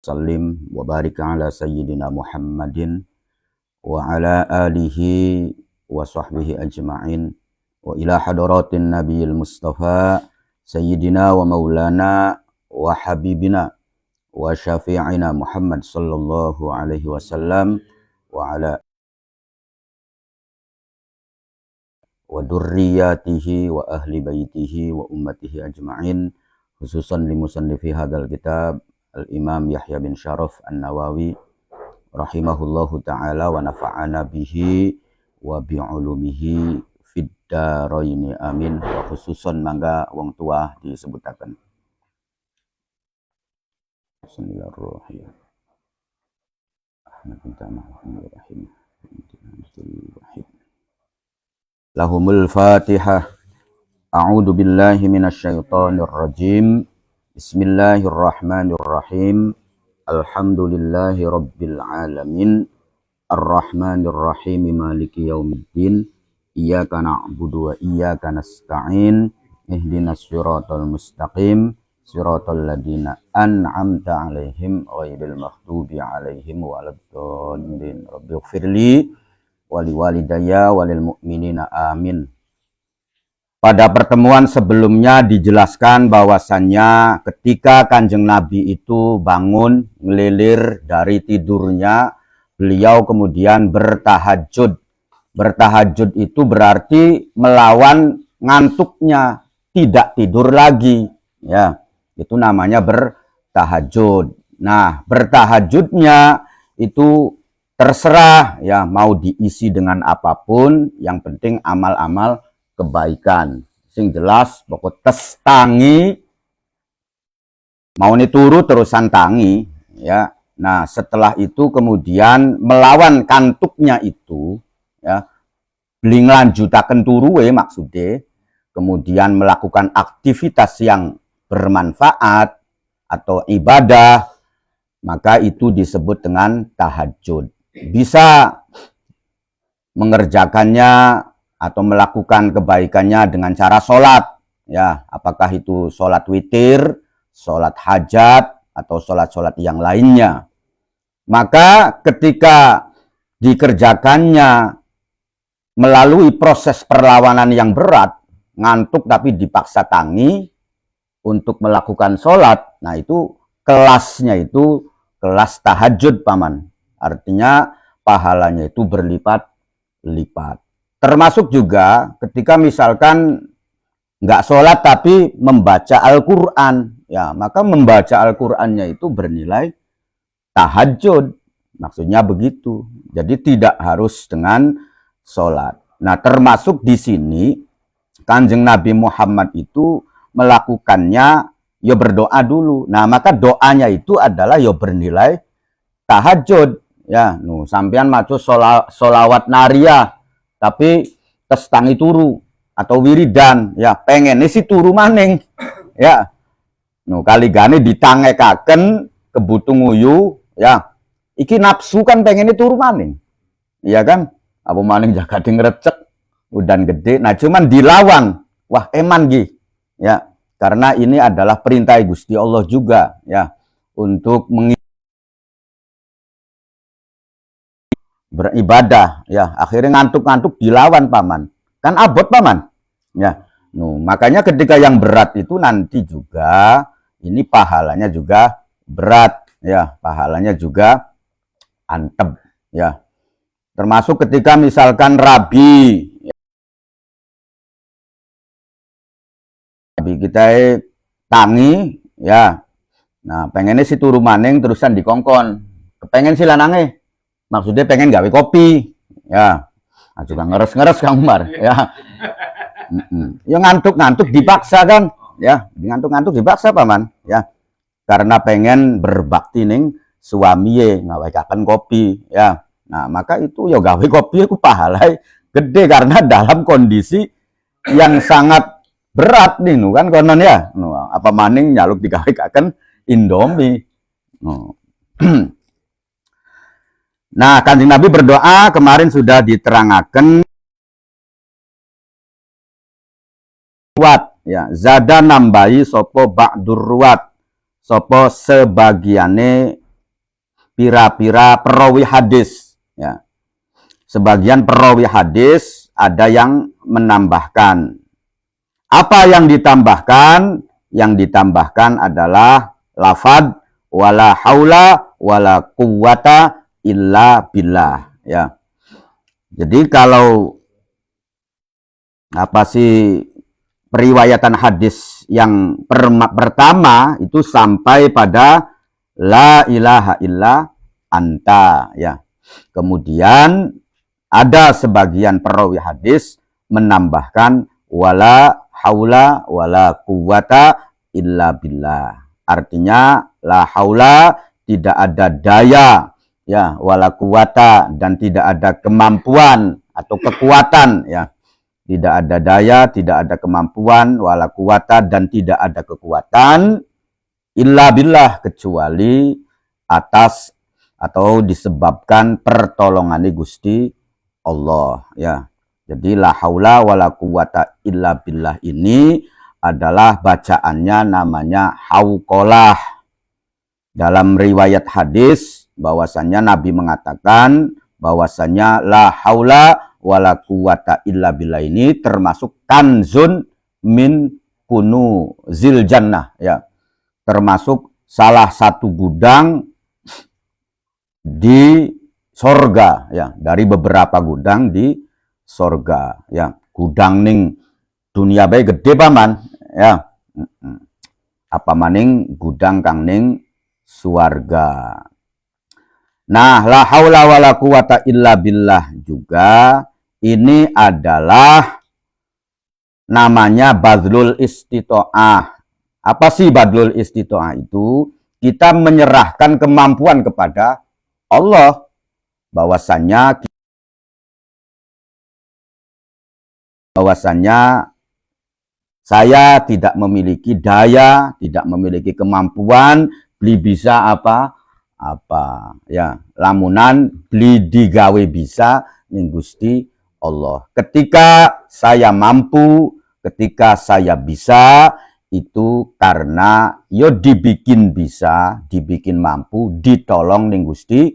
Sallim wa barik ala sayyidina Muhammadin wa ala alihi wa sahbihi ajma'in wa ila hadratin nabiyil mustafa sayyidina wa maulana wa habibina wa syafi'ina Muhammad sallallahu alaihi wasallam wa ala wa durriyatihi wa ahli baitihi wa ummatihi ajma'in, khususan li musannifi hadzal kitab Al-Imam Yahya bin Syaraf An-Nawawi rahimahullahu ta'ala wa nafa'ana bihi wa bi'ulumihi fid daraini amin. Wa khususan mangga wong tua disebutaken. Bismillahirrahmanirrahim. Lahumul Fatihah. A'udzu billahi minasyaitonir rajim. Bismillahirrahmanirrahim. Alhamdulillahi rabbil alamin. Ar-Rahmanir Rahim, Maliki yaumiddin. Iyyaka na'budu wa iyyaka nasta'in. Ihdinas siratal mustaqim. Siratal ladzina an'amta 'alaihim ghairil maghdubi 'alaihim waladdallin. Rabbighfirli wa liwalidayya walil mu'minina amin. Pada pertemuan sebelumnya dijelaskan bahwasannya ketika Kanjeng Nabi itu bangun ngelilir dari tidurnya, beliau kemudian bertahajud. Bertahajud itu berarti melawan ngantuknya, tidak tidur lagi. Ya, itu namanya bertahajud. Nah, bertahajudnya itu terserah ya, mau diisi dengan apapun, yang penting amal-amal kebaikan. Sing jelas pokok tes tangi mau turu terusan tangi ya. Nah, setelah itu kemudian melawan kantuknya itu ya, beli nglanjutaken turu maksudnya, kemudian melakukan aktivitas yang bermanfaat atau ibadah, maka itu disebut dengan tahajud. Bisa mengerjakannya atau melakukan kebaikannya dengan cara sholat, ya, apakah itu sholat witir, sholat hajat, atau sholat-sholat yang lainnya. Maka ketika dikerjakannya melalui proses perlawanan yang berat, ngantuk tapi dipaksa tangi untuk melakukan sholat, nah itu kelasnya itu kelas tahajud, paman. Artinya pahalanya itu berlipat-lipat. Termasuk juga ketika misalkan nggak sholat tapi membaca Al-Quran, ya, maka membaca Al-Qurannya itu bernilai tahajud. Maksudnya begitu. Jadi tidak harus dengan sholat. Nah, termasuk di sini Kanjeng Nabi Muhammad itu melakukannya ya berdoa dulu. Nah, maka doanya itu adalah ya bernilai tahajud. Ya, sampean maca sholawat nariyah tapi tes tangi turu atau wiridan ya, pengen si turu maning ya, kaligane ditangekaken kebutuh nguyu ya, iki nafsu kan pengen turu maning, iya kan, apa maning jaga ngrecek udan gede. Nah, cuman dilawan, wah eman gi ya, karena ini adalah perintah Gusti Allah juga ya, untuk beribadah ya, akhirnya ngantuk-ngantuk dilawan, paman, kan abot, paman ya. Makanya ketika yang berat itu nanti juga ini pahalanya juga berat ya, pahalanya juga antep ya. Termasuk ketika misalkan rabi kita tangi ya, nah pengennya si turu maning terusan dikongkon, kepengen si lanange, maksudnya pengen gawe kopi ya, nah, juga ngeres-ngeres Kang Umar ya. Ya ngantuk-ngantuk dipaksa kan ya, ngantuk-ngantuk dipaksa, paman ya, karena pengen berbakti ning suamiye ngawekaken kopi ya. Nah, maka itu ya gawe kopi itu pahalai gede karena dalam kondisi yang sangat berat nih kan konon ya. Apa maning nyaluk digawekaken Indomie. Nah, Kanjeng Nabi berdoa kemarin sudah diterangkan ruwat ya, zada nambahi sopo ba'dur ruwat, sopo sebagiane pira-pira perawi hadis, ya. Sebagian perawi hadis ada yang menambahkan. Apa yang ditambahkan? Yang ditambahkan adalah lafad wala haula wala quwwata illa billah, ya. Jadi kalau apa sih periwayatan hadis yang pertama itu sampai pada la ilaha illa anta, ya. Kemudian ada sebagian perawi hadis menambahkan wala haula wala quwwata illa billah. Artinya la haula, tidak ada daya, ya, wala quwwata, dan tidak ada kemampuan atau kekuatan, ya. Tidak ada daya, tidak ada kemampuan, wala quwwata, dan tidak ada kekuatan illa billah, kecuali atas atau disebabkan pertolongan Gusti Allah, ya. Jadi la haula wala quwwata illa billah ini adalah bacaannya namanya hauqalah. Dalam riwayat hadis bahwasannya Nabi mengatakan bahwasannya la haula wala quwwata illa billah ini termasuk kanzun min kunuzil jannah, ya. Termasuk salah satu gudang di sorga, ya, dari beberapa gudang di sorga, ya. Gudang ning dunia bae gede paman, ya. Apa maning gudang kang ning suarga. Nah, la haula wala quwata illa billah juga ini adalah namanya badlul istito'ah. Apa sih badlul istito'ah itu? Kita menyerahkan kemampuan kepada Allah. Bahwasannya saya tidak memiliki daya, tidak memiliki kemampuan, beli bisa apa, ya, lamunan beli digawe bisa ning Gusti Allah. Ketika saya mampu, ketika saya bisa, itu karena yo dibikin bisa, dibikin mampu, ditolong ning Gusti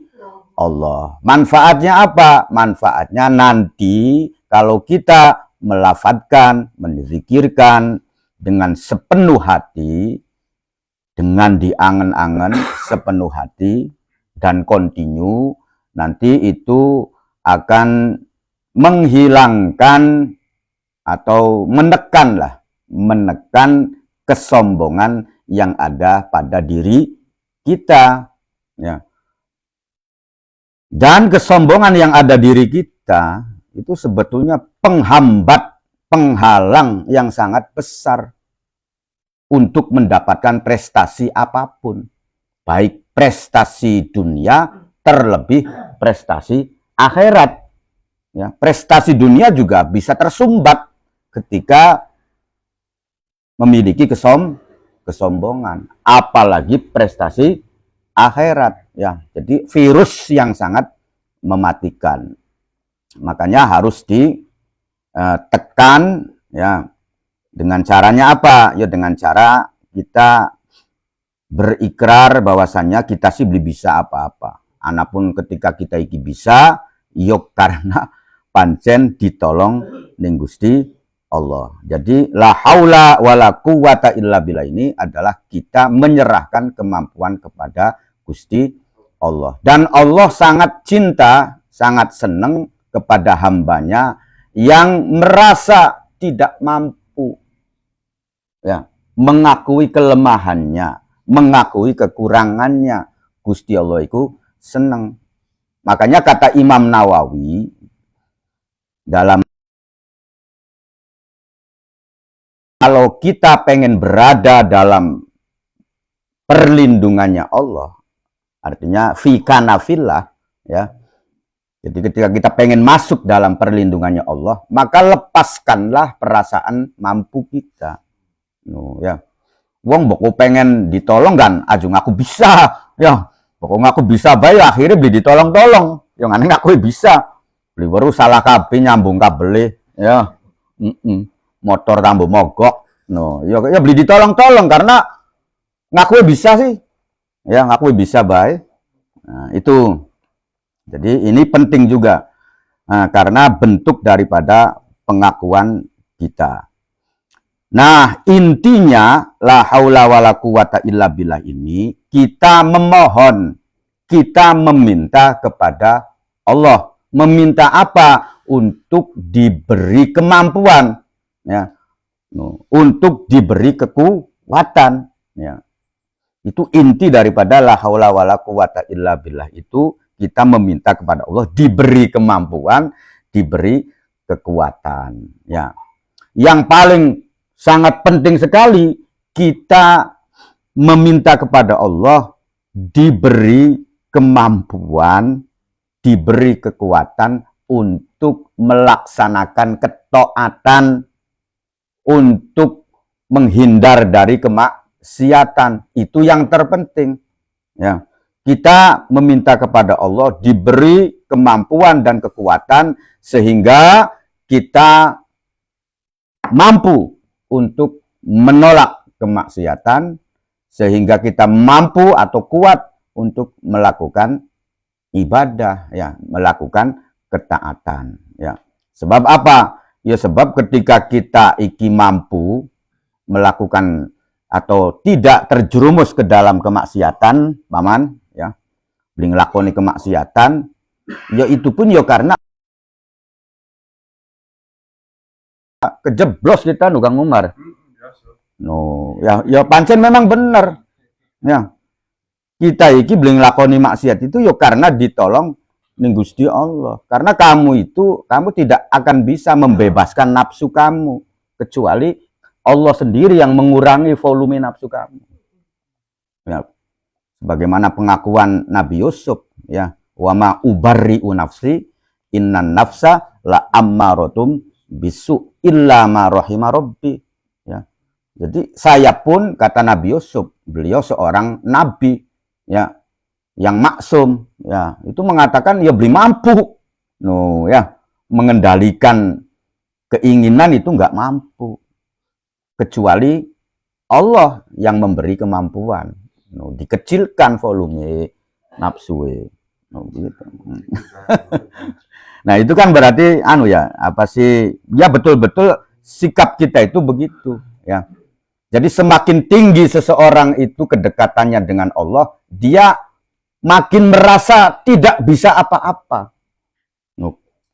Allah. Manfaatnya apa? Manfaatnya nanti kalau kita melafadzkan, menzikirkan dengan sepenuh hati, dengan diangen-angen sepenuh hati dan kontinu, nanti itu akan menghilangkan atau menekan kesombongan yang ada pada diri kita, ya. Dan kesombongan yang ada diri kita itu sebetulnya penghambat, penghalang yang sangat besar untuk mendapatkan prestasi apapun, baik prestasi dunia terlebih prestasi akhirat, ya. Prestasi dunia juga bisa tersumbat ketika memiliki kesombongan, apalagi prestasi akhirat, ya. Jadi virus yang sangat mematikan. Makanya harus ditekan, ya. Dengan caranya apa? Ya dengan cara kita berikrar bahwasannya kita sih beli bisa apa-apa. Anapun ketika kita iki bisa, yuk karena pancen ditolong ning Gusti Allah. Jadi la haula wala quwata illa billah ini adalah kita menyerahkan kemampuan kepada Gusti Allah. Dan Allah sangat cinta, sangat senang kepada hambanya yang merasa tidak mampu, ya, mengakui kelemahannya, mengakui kekurangannya. Gusti Allah itu senang. Makanya kata Imam Nawawi dalam, kalau kita pengen berada dalam perlindungannya Allah, artinya fi kanafillah, ya. Jadi ketika kita pengen masuk dalam perlindungannya Allah, maka lepaskanlah perasaan mampu kita. Ya. Wong boko pengen ditolong kan, ajung aku bisa, ya. Pokoknya aku bisa baik, akhirnya beli ditolong-tolong. Yang aneh aku bisa. Beli baru salah kabeh nyambung kabel, ya. Motor tambah mogok. Ya beli ditolong-tolong karena ngaku bisa sih. Ya, ngaku bisa baik. Nah, itu. Jadi ini penting juga. Nah, karena bentuk daripada pengakuan kita. Nah, intinya la haula wala quwata illa billah ini kita memohon, kita meminta kepada Allah. Meminta apa? Untuk diberi kemampuan, ya. Untuk diberi kekuatan, ya. Itu inti daripada la haula wala quwata illa billah itu kita meminta kepada Allah diberi kemampuan, diberi kekuatan, ya. Yang paling sangat penting sekali kita meminta kepada Allah diberi kemampuan, diberi kekuatan untuk melaksanakan ketaatan, untuk menghindar dari kemaksiatan. Itu yang terpenting, ya. Kita meminta kepada Allah diberi kemampuan dan kekuatan sehingga kita mampu untuk menolak kemaksiatan, sehingga kita mampu atau kuat untuk melakukan ibadah, ya, melakukan ketaatan, ya. Sebab apa? Ya sebab ketika kita iki mampu melakukan atau tidak terjerumus ke dalam kemaksiatan, paman, ya, beli ngelakoni kemaksiatan, ya itu pun ya karena kejeblos kita nu Kang Umar. No, ya pancen memang benar. Ya. Kita iki beli ngelakoni maksiat itu ya karena ditolong ning Gusti Allah. Karena kamu tidak akan bisa membebaskan nafsu kamu kecuali Allah sendiri yang mengurangi volume nafsu kamu. Ya. Sebagaimana pengakuan Nabi Yusuf, ya, wa ma ubarri'u nafsi innan nafsa la ammaratum bisu illa ma rahima rabbi, ya. Jadi saya pun, kata Nabi Yusuf, beliau seorang nabi, ya, yang maksum, ya, itu mengatakan ya beli mampu, ya, mengendalikan keinginan itu nggak mampu kecuali Allah yang memberi kemampuan. Dikecilkan volume nafsu, gitu. Nah itu kan berarti apa sih, ya betul-betul sikap kita itu begitu, ya. Jadi semakin tinggi seseorang itu kedekatannya dengan Allah, dia makin merasa tidak bisa apa-apa.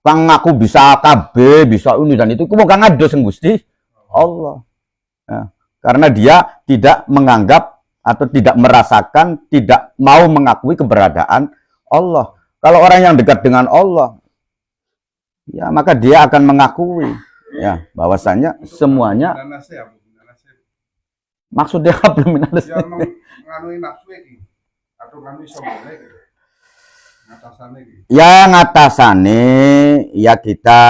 Kang aku bisa KB, bisa ini dan itu, bukan ada sing Gusti Allah, ya. Karena dia tidak menganggap atau tidak merasakan, tidak mau mengakui keberadaan Allah. Kalau orang yang dekat dengan Allah, ya maka dia akan mengakui, ya, bahwasanya semuanya. Maksudnya belum minus. Ya nganui nafsu iki atau nganui sombong iki. Ya ngatasane ya kita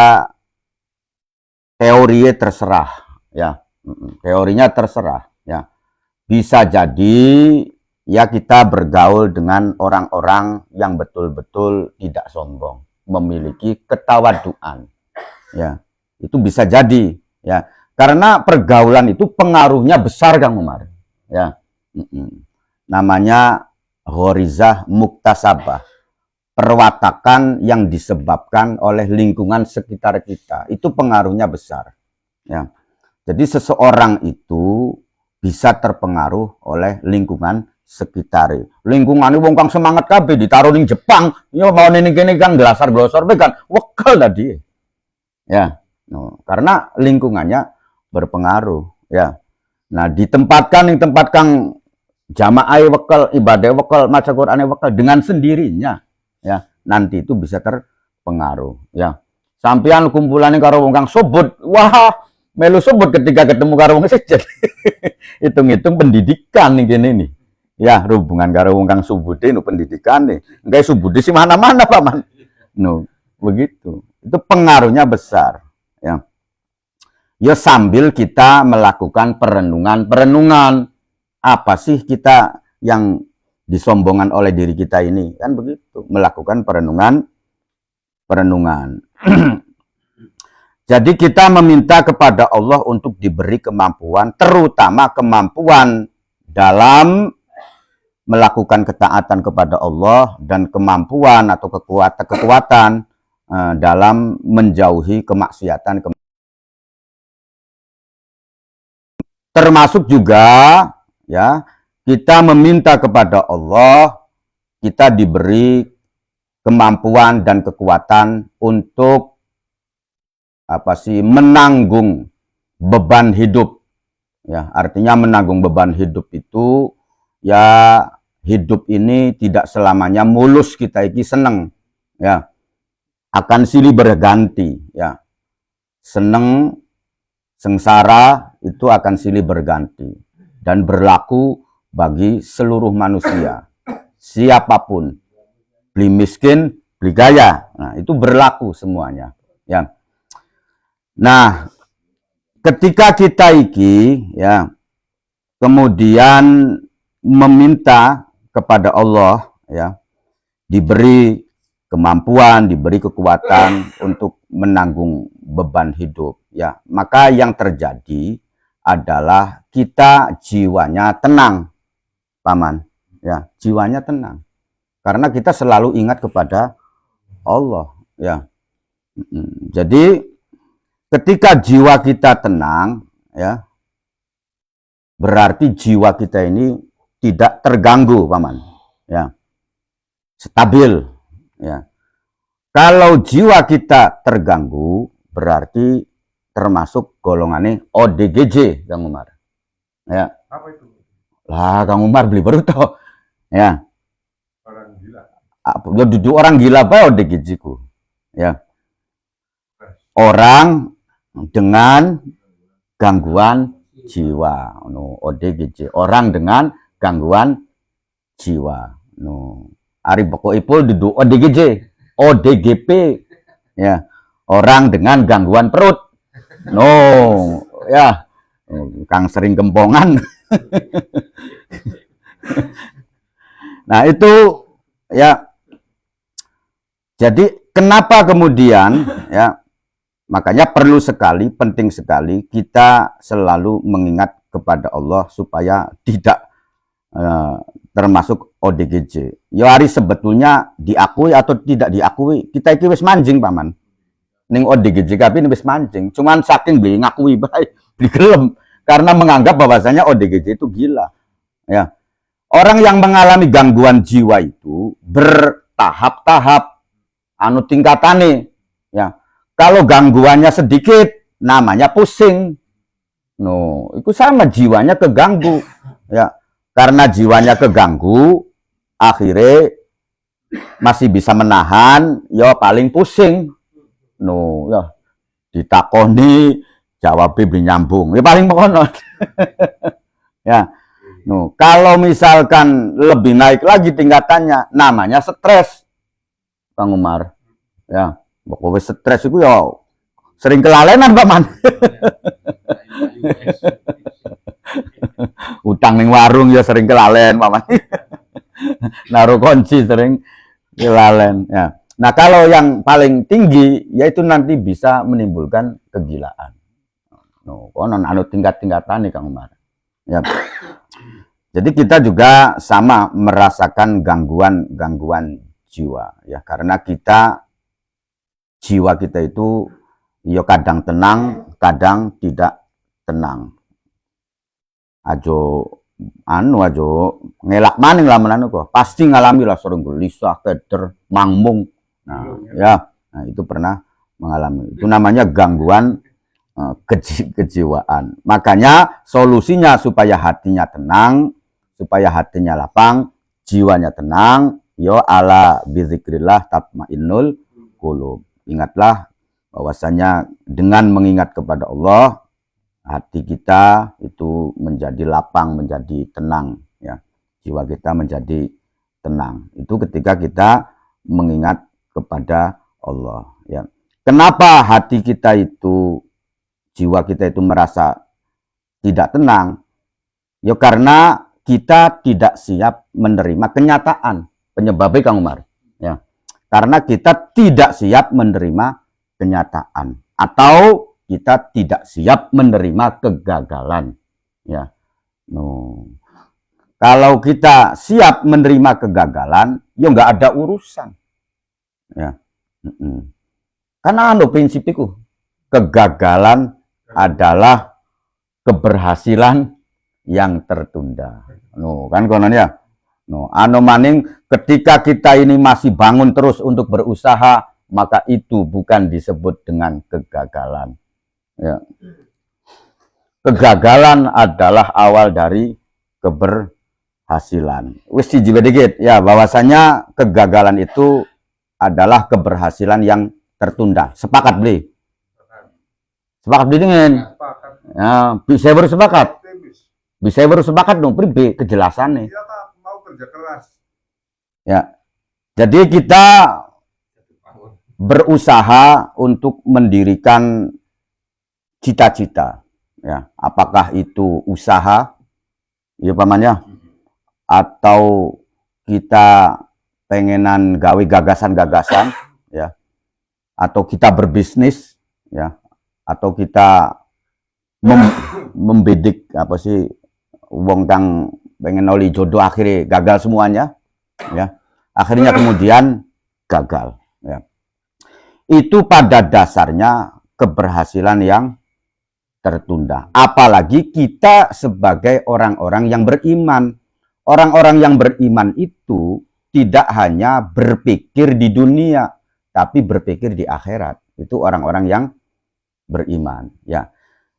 teorinya terserah, ya. Teorinya terserah, ya. Bisa jadi ya kita bergaul dengan orang-orang yang betul-betul tidak sombong, memiliki ketawaduan, ya. Itu bisa jadi, ya. Karena pergaulan itu pengaruhnya besar, Kang Umar, ya. Namanya ghorizah muktasabah, perwatakan yang disebabkan oleh lingkungan sekitar kita, itu pengaruhnya besar, ya. Jadi seseorang itu bisa terpengaruh oleh lingkungan sekitar. Lingkungan wong kang semangat kabeh ditaruh ning Jepang, ya mau ning kene kan glasar-glosor kan wekel tadi. Ya, karena lingkungannya berpengaruh, ya. Nah, ditempatkan ning tempat kang jamaah wekel, ibadah wekel, maca Qur'ane wekel dengan sendirinya, ya. Nanti itu bisa terpengaruh, ya. Sampean kumpulane karo wong kang sobut, wah melu sebut ketika ketemu karo wong sejat. Hitung-hitung pendidikan nih gini nih. Ya, hubungan karo wong kang subude nu pendidikan nih. Enggak subude sih mana-mana, Paman. Begitu. Itu pengaruhnya besar, ya. Ya sambil kita melakukan perenungan. Apa sih kita yang disombongan oleh diri kita ini? Kan begitu, melakukan perenungan. Jadi kita meminta kepada Allah untuk diberi kemampuan, terutama kemampuan dalam melakukan ketaatan kepada Allah dan kemampuan atau kekuatan dalam menjauhi kemaksiatan. Termasuk juga ya, kita meminta kepada Allah, kita diberi kemampuan dan kekuatan untuk menanggung beban hidup. Ya, artinya menanggung beban hidup itu ya, hidup ini tidak selamanya mulus, kita iki seneng ya, akan silih berganti ya. Seneng, sengsara itu akan silih berganti dan berlaku bagi seluruh manusia, siapapun, beli miskin, beli kaya, nah itu berlaku semuanya ya. Nah, ketika kita ya kemudian meminta kepada Allah ya, diberi kemampuan, diberi kekuatan untuk menanggung beban hidup ya, maka yang terjadi adalah kita jiwanya tenang, Paman ya, jiwanya tenang karena kita selalu ingat kepada Allah ya. Jadi ketika jiwa kita tenang ya, berarti jiwa kita ini tidak terganggu, Paman ya, stabil ya. Kalau jiwa kita terganggu berarti termasuk golongannya ODGJ, Kang Umar ya. Apa itu? Lah, Kang Umar beli baru toh ya, Orang gila. ya duduk orang gila apa ODGJ ku ya, orang dengan gangguan jiwa, no, ODGJ, orang dengan gangguan jiwa, no. Ari pokok ipul duduk ODGJ, ODGP ya, orang dengan gangguan perut, no ya, Kang sering kempongan. Nah itu ya, jadi kenapa kemudian ya, makanya perlu sekali, penting sekali kita selalu mengingat kepada Allah supaya tidak termasuk ODGJ. Ya hari sebetulnya diakui atau tidak diakui, kita iki wis manjing, Paman. Ning ODGJ kabeh wis manjing, cuman saking beli ngakui bae, beli gelem karena menganggap bahwasanya ODGJ itu gila. Ya. Orang yang mengalami gangguan jiwa itu bertahap-tahap anu tingkatane ya. Kalau gangguannya sedikit namanya pusing. No, itu sama, jiwanya keganggu ya. Karena jiwanya keganggu, akhirnya masih bisa menahan, ya paling pusing. No, ya ditakoni jawabnya beli nyambung, ya paling mono. Ya. No, kalau misalkan lebih naik lagi tingkatannya, namanya stres, Kang Umar. Ya, pokoknya stres itu ya sering kelalenan, Paman. Utang ning warung ya sering kelalen, Paman. Naruh kunci sering kelalen ya. Nah, kalau yang paling tinggi yaitu nanti bisa menimbulkan kegilaan. No, konon anu tingkat-tingkatan nih, Kang Umar. Ya. Jadi kita juga sama merasakan gangguan jiwa ya, karena jiwa kita itu ya kadang tenang, kadang tidak tenang. Ajo ngelak maning lah menanu kok. Pasti ngalami lah sering gelisah, keder, mangmung. Nah, ya, nah itu pernah mengalami. Itu namanya gangguan kejiwaan. Makanya solusinya supaya hatinya tenang, supaya hatinya lapang, jiwanya tenang, yo ala bizikrillah tatmainnul qulub. Ingatlah bahwasanya dengan mengingat kepada Allah, hati kita itu menjadi lapang, menjadi tenang ya. Jiwa kita menjadi tenang. Itu ketika kita mengingat kepada Allah ya. Kenapa hati kita itu, jiwa kita itu merasa tidak tenang? Ya karena kita tidak siap menerima kenyataan. Penyebabnya, Kang Umar ya. Karena kita tidak siap menerima kenyataan atau kita tidak siap menerima kegagalan ya. No. Kalau kita siap menerima kegagalan, ya nggak ada urusan. Ya. Karena prinsip itu, kegagalan adalah keberhasilan yang tertunda. Kan konon ya. Maning ketika kita ini masih bangun terus untuk berusaha, maka itu bukan disebut dengan kegagalan. Ya. Kegagalan adalah awal dari keberhasilan. Wis dikit ya, bahwasanya kegagalan itu adalah keberhasilan yang tertunda. Sepakat beli? Sepakat beli dengan? Ya, bisa bersepakat. Bisa bersepakat dong, pribe kejelasannya. Iya, mau kerja keras. Ya. Jadi kita berusaha untuk mendirikan cita-cita. Ya, apakah itu usaha, ya pamannya, atau kita pengenan gawe gagasan-gagasan, ya, atau kita berbisnis, ya, atau kita membidik apa sih wong kang pengen noli jodoh akhirnya gagal semuanya, ya, akhirnya kemudian gagal, ya. Itu pada dasarnya keberhasilan yang tertunda. Apalagi kita sebagai orang-orang yang beriman. Orang-orang yang beriman itu tidak hanya berpikir di dunia, tapi berpikir di akhirat. Itu orang-orang yang beriman, ya.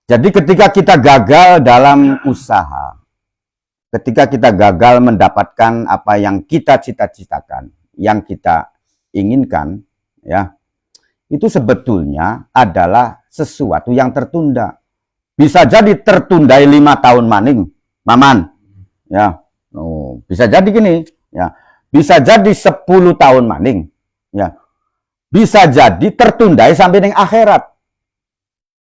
Jadi ketika kita gagal dalam usaha, ketika kita gagal mendapatkan apa yang kita cita-citakan, yang kita inginkan, ya, itu sebetulnya adalah sesuatu yang tertunda. Bisa jadi tertunda 5 tahun maning, maman, ya. Bisa jadi gini, ya. Bisa jadi 10 tahun maning, ya. Bisa jadi tertunda sampai dengan akhirat.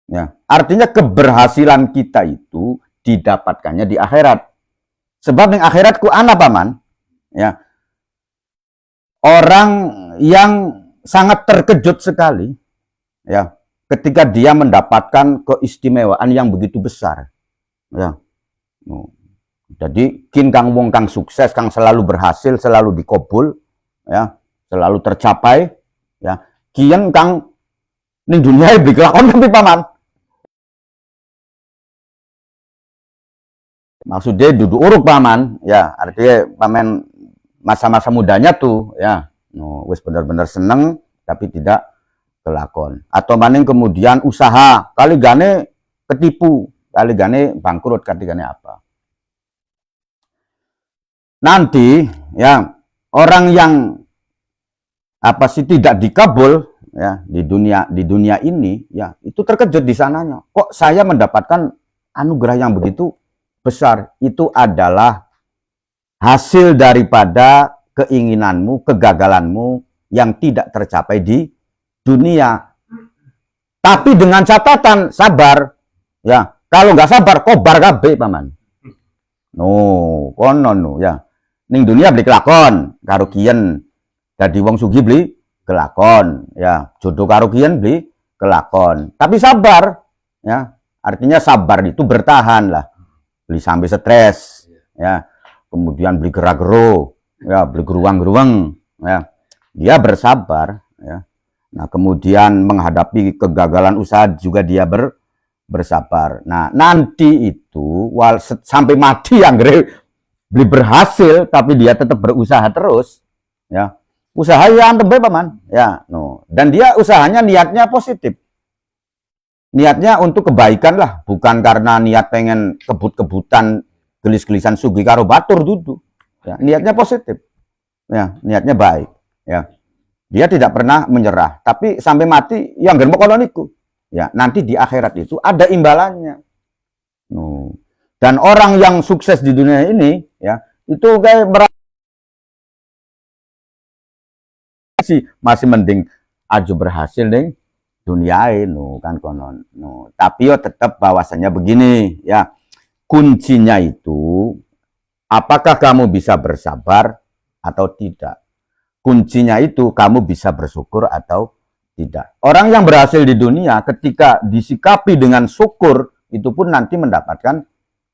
Ya, artinya keberhasilan kita itu didapatkannya di akhirat. Sebab yang akhiratku ana paman, ya. Orang yang sangat terkejut sekali, ya, ketika dia mendapatkan keistimewaan yang begitu besar, ya. Jadi kin kang wong kang sukses, kang selalu berhasil, selalu dikobul, ya, selalu tercapai, ya. Kian kang ning dunia iki kelakon tapi paman. Maksudnya duduk uruk paman, ya, artinya paman masa-masa mudanya tuh, ya, wis benar-benar seneng tapi tidak kelakon. Atau maning kemudian usaha kali gane ketipu, kali gane bangkrut, kali gane apa. Nanti, ya, orang yang apa sih tidak dikabul, ya, di dunia ini, ya, itu terkejut di sananya. Kok saya mendapatkan anugerah yang begitu besar? Itu adalah hasil daripada keinginanmu, kegagalanmu yang tidak tercapai di dunia. Tapi dengan catatan sabar, ya. Kalau nggak sabar, kobar kabeh paman. Konon ya. Ning dunia beli kelakon, karo kiyen. Dadi wong sugih beli kelakon, ya. Jodoh karo kiyen beli kelakon. Tapi sabar, ya. Artinya sabar itu bertahan lah. Beli sampai stres, ya. Kemudian beli gerak-gero, ya, beli geruang-geruang, ya. Dia bersabar, ya. Nah, kemudian menghadapi kegagalan usaha juga dia bersabar. Nah, nanti itu sampai mati yang beli berhasil tapi dia tetap berusaha terus, ya. Usaha yang terbaik paman, ya, Dan dia usahanya niatnya positif. Niatnya untuk kebaikan lah, bukan karena niat pengen kebut-kebutan gelis-gelisan sugi karo batur dudu. Ya, niatnya positif. Ya, niatnya baik, ya. Dia tidak pernah menyerah, tapi sampai mati yang germo koloniku. Ya, nanti di akhirat itu ada imbalannya. Dan orang yang sukses di dunia ini, ya, itu kayak masih mending aju berhasil nih dunia ini, kan konon. Tapi yo tetap bahwasannya begini, ya. Kuncinya itu apakah kamu bisa bersabar atau tidak. Kuncinya itu kamu bisa bersyukur atau tidak. Orang yang berhasil di dunia ketika disikapi dengan syukur, itu pun nanti mendapatkan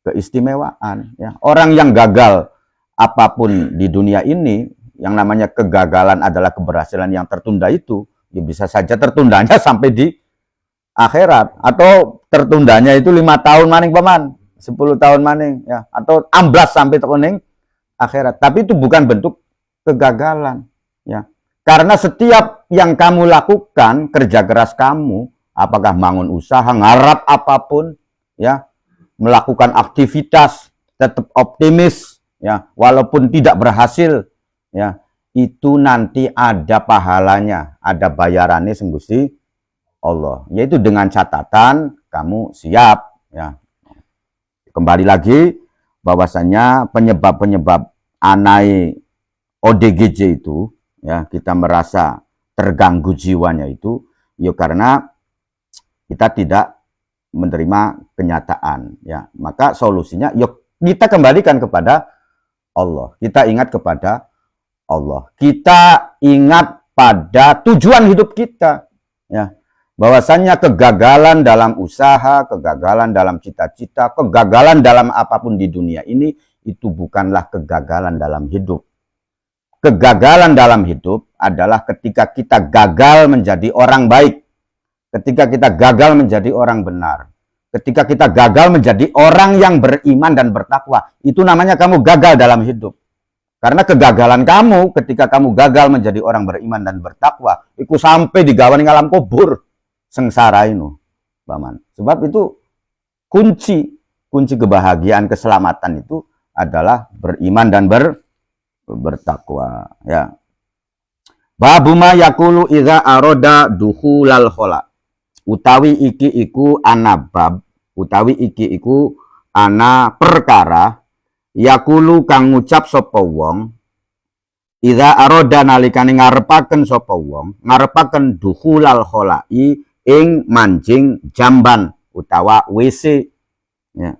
keistimewaan. Ya. Orang yang gagal apapun di dunia ini, yang namanya kegagalan adalah keberhasilan yang tertunda itu, ya bisa saja tertundanya sampai di akhirat, atau tertundanya itu 5 tahun maning paman, 10 tahun maning, ya, atau amblas sampai tekoning akhirat. Tapi itu bukan bentuk kegagalan, ya. Karena setiap yang kamu lakukan, kerja keras kamu, apakah bangun usaha, ngarap apapun, ya, melakukan aktivitas, tetap optimis, ya, walaupun tidak berhasil, ya, itu nanti ada pahalanya, ada bayarannya senggusti Allah, yaitu dengan catatan kamu siap, ya. Kembali lagi bahwasanya penyebab-penyebab anai ODGJ itu, ya, kita merasa terganggu jiwanya itu, ya karena kita tidak menerima kenyataan, ya. Maka solusinya, yuk kita kembalikan kepada Allah, kita ingat kepada Allah, kita ingat pada tujuan hidup kita, ya. Bahwasannya kegagalan dalam usaha, kegagalan dalam cita-cita, kegagalan dalam apapun di dunia ini, itu bukanlah kegagalan dalam hidup. Kegagalan dalam hidup adalah ketika kita gagal menjadi orang baik, ketika kita gagal menjadi orang benar, ketika kita gagal menjadi orang yang beriman dan bertakwa. Itu namanya kamu gagal dalam hidup. Karena kegagalan kamu ketika kamu gagal menjadi orang beriman dan bertakwa, itu sampai digawani alam kubur. Sengsara ini, paman. Sebab itu kunci kebahagiaan, keselamatan itu adalah beriman dan bertakwa, ya. Babuma yakulu idza aroda dukhulal khola. Utawi iki iku ana bab, utawi iki iku ana perkara yakulu kang ngucap sapa wong idza aroda nalikane ngarepaken sapa wong, ngarepaken dukhulal kholai ing mancing jamban utawa WC, ya.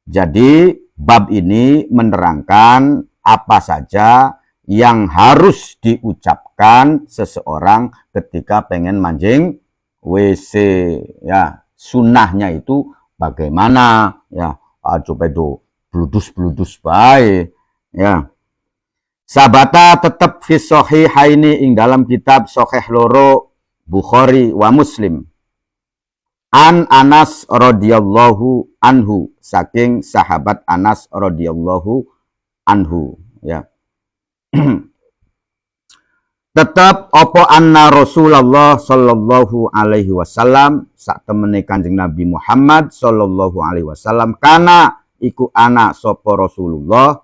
Jadi bab ini menerangkan apa saja yang harus diucapkan seseorang ketika pengen mancing WC, ya. Sunnahnya itu bagaimana, ya. Coba do bludus bae, ya. Sabata tetap fi sahihaini ing dalam kitab sahih loro Bukhari wa Muslim. An Anas radhiyallahu anhu, saking sahabat Anas radhiyallahu anhu, ya. Tetap opo anna Rasulullah sallallahu alaihi wasallam, sak temene Kanjeng Nabi Muhammad sallallahu alaihi wasallam, kana iku ana sapa Rasulullah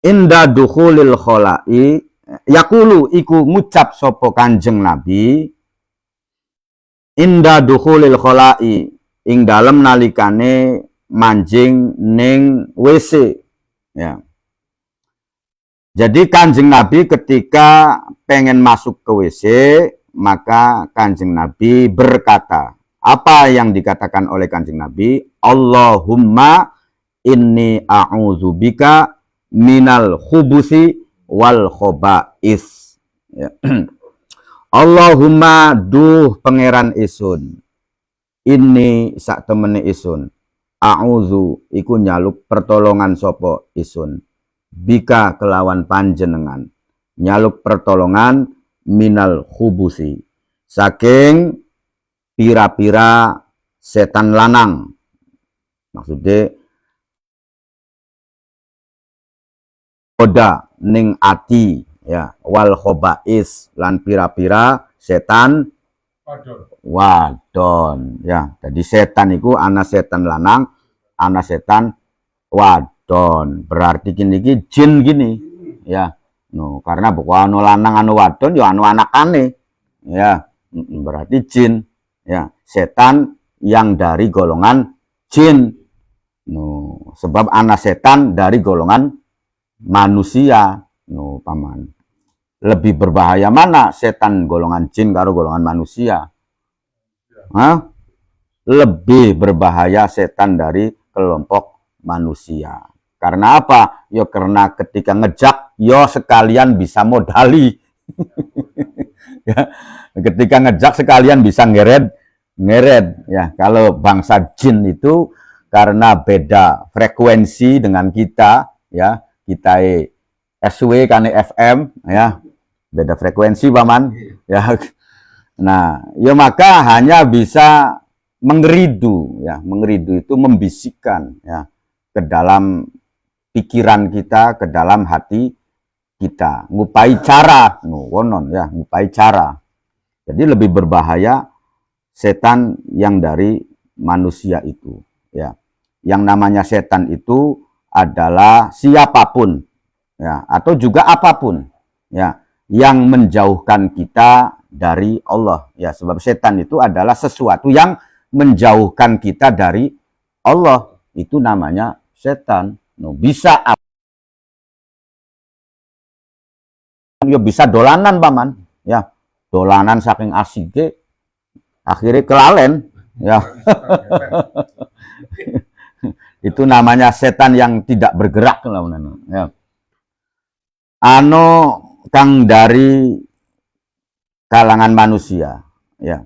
inda dukhulil kholai, yakulu iku ngucap sapa Kanjeng Nabi inda dukhulil kholai ing dalem nalikane manjing ning WC, ya. Jadi Kanjeng Nabi ketika pengen masuk ke WC, maka Kanjeng Nabi berkata, apa yang dikatakan oleh Kanjeng Nabi? Allahumma inni a'udzubika minal khubusi wal khobais, ya. Allahumma duh pangeran isun, ini sak temene isun, a'udzu iku nyaluk pertolongan sopo isun, bika kelawan panjenengan, nyaluk pertolongan minal khubusi, saking pira-pira setan lanang, maksudnya koda ning ati, ya, wal khobais lan pira-pira setan wadon, ya. Jadi setan itu ana setan lanang, ana setan wadon. Berarti gini jin gini, ya. No, karena bukan anu lanang anu wadon ya anu anakane, ya. Berarti jin, ya. Setan yang dari golongan jin. No, sebab ana setan dari golongan manusia. No, paman. Lebih berbahaya mana setan golongan jin karo golongan manusia? Hah? Lebih berbahaya setan dari kelompok manusia. Karena apa? Ya karena ketika ngejak, yo sekalian bisa modali. Ya, ketika ngejak sekalian bisa ngeret. Ya, kalau bangsa jin itu karena beda frekuensi dengan kita, ya, kita SW kan FM, ya, beda frekuensi paman, ya. Nah, ya maka hanya bisa mengeridu, ya, mengeridu itu membisikkan, ya, ke dalam pikiran kita, ke dalam hati kita, ngupai cara, wonon, ya, ngupai cara. Jadi lebih berbahaya setan yang dari manusia itu, ya. Yang namanya setan itu adalah siapapun, ya, atau juga apapun, ya, yang menjauhkan kita dari Allah, ya. Sebab setan itu adalah sesuatu yang menjauhkan kita dari Allah, itu namanya setan. Bisa ya, bisa dolanan paman, ya, dolanan saking asiknya akhirnya kelalen, ya. Itu namanya setan yang tidak bergerak, ya. Kang dari kalangan manusia, ya,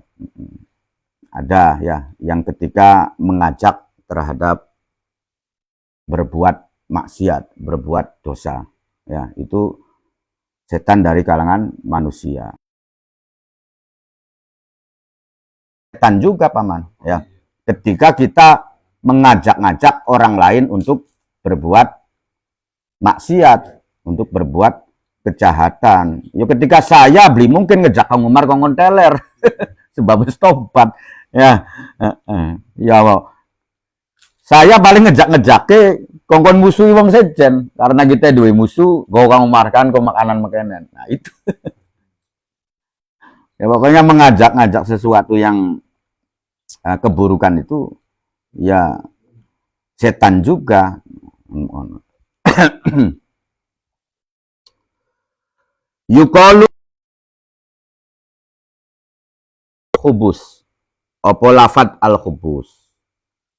ada, ya, yang ketika mengajak terhadap berbuat maksiat, berbuat dosa, ya, itu setan dari kalangan manusia. Setan juga paman, ya, ketika kita mengajak-ngajak orang lain untuk berbuat maksiat, untuk berbuat kejahatan. Ya, ketika saya beli mungkin ngejak Kang Umar kongkon teler sebab tobat, ya, ya, saya paling ngejak ke kongkon musuh wong sejen, karena kita dua musuh, gue Kang Umar kan ke makanan makanan. Nah itu. Ya pokoknya mengajak-ngajak sesuatu yang keburukan itu, ya, setan juga. Yukalu khubus, opo lafat al khubus,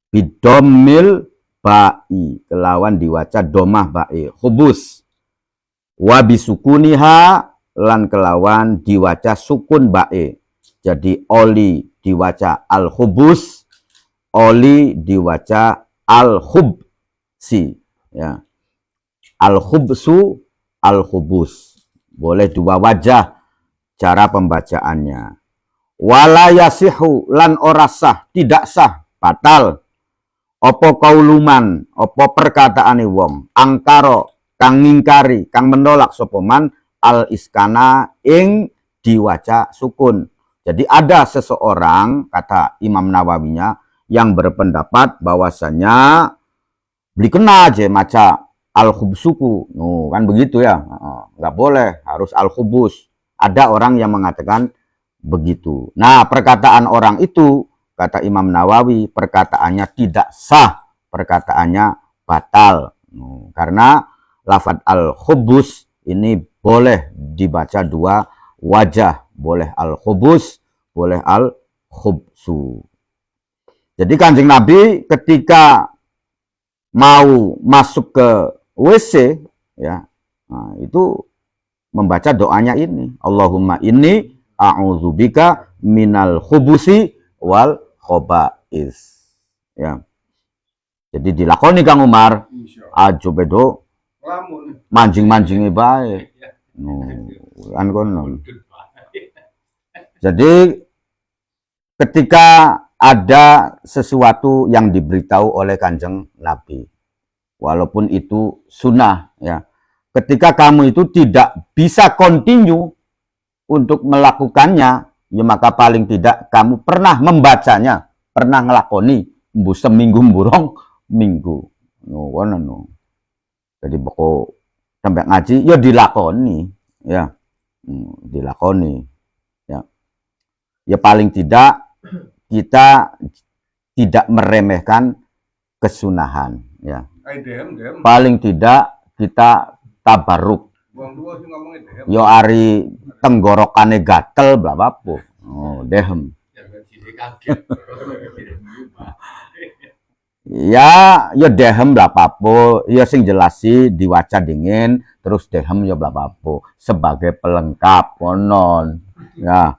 bidomil ba'i, kelawan diwaca domah ba'i, khubus, wabisukuniha, lan kelawan diwaca sukun ba'i. Jadi oli diwaca al khubus, oli diwaca al khubsi, ya, al khubsu, al khubus. Boleh dua wajah cara pembacaannya. Wala yasihu, lan ora sah, tidak sah, batal. Opo kauluman, opo perkataane wong, angkaro, kang ngingkari, kang menolak sopoman, al iskana, ing diwaca sukun. Jadi ada seseorang, kata Imam Nawawinya, yang berpendapat bahwasanya beli kena aja maca al-khubsuku, kan begitu, ya, nggak boleh, harus al-khubus. Ada orang yang mengatakan begitu. Nah, perkataan orang itu, kata Imam Nawawi, perkataannya tidak sah, perkataannya batal, karena lafadz al-khubus ini boleh dibaca dua wajah, boleh al-khubus, boleh al-khubsu. Jadi Kanjeng Nabi ketika mau masuk ke WC, ya, nah, itu membaca doanya ini, Allahumma inni a'udzubika minal khubusi wal khobais, ya. Jadi dilakoni Kang Umar, aja bedo mancing-mancingi bae, kan kono. Jadi ketika ada sesuatu yang diberitahu oleh Kanjeng Nabi, walaupun itu sunnah, ya, ketika kamu itu tidak bisa continue untuk melakukannya, ya maka paling tidak kamu pernah membacanya, pernah ngelakoni, seminggu burong minggu, jadi pokok sampai ngaji ya dilakoni, ya, dilakoni, ya, ya paling tidak kita tidak meremehkan kesunahan, ya. Paling tidak kita tabaruk. Yo ari tenggorokane gatel blabapo. Oh, dehem. Ya, ya dehem blabapo, ya sing jelasi diwaca dingin terus dehem ya blabapo sebagai pelengkap konon. Ya,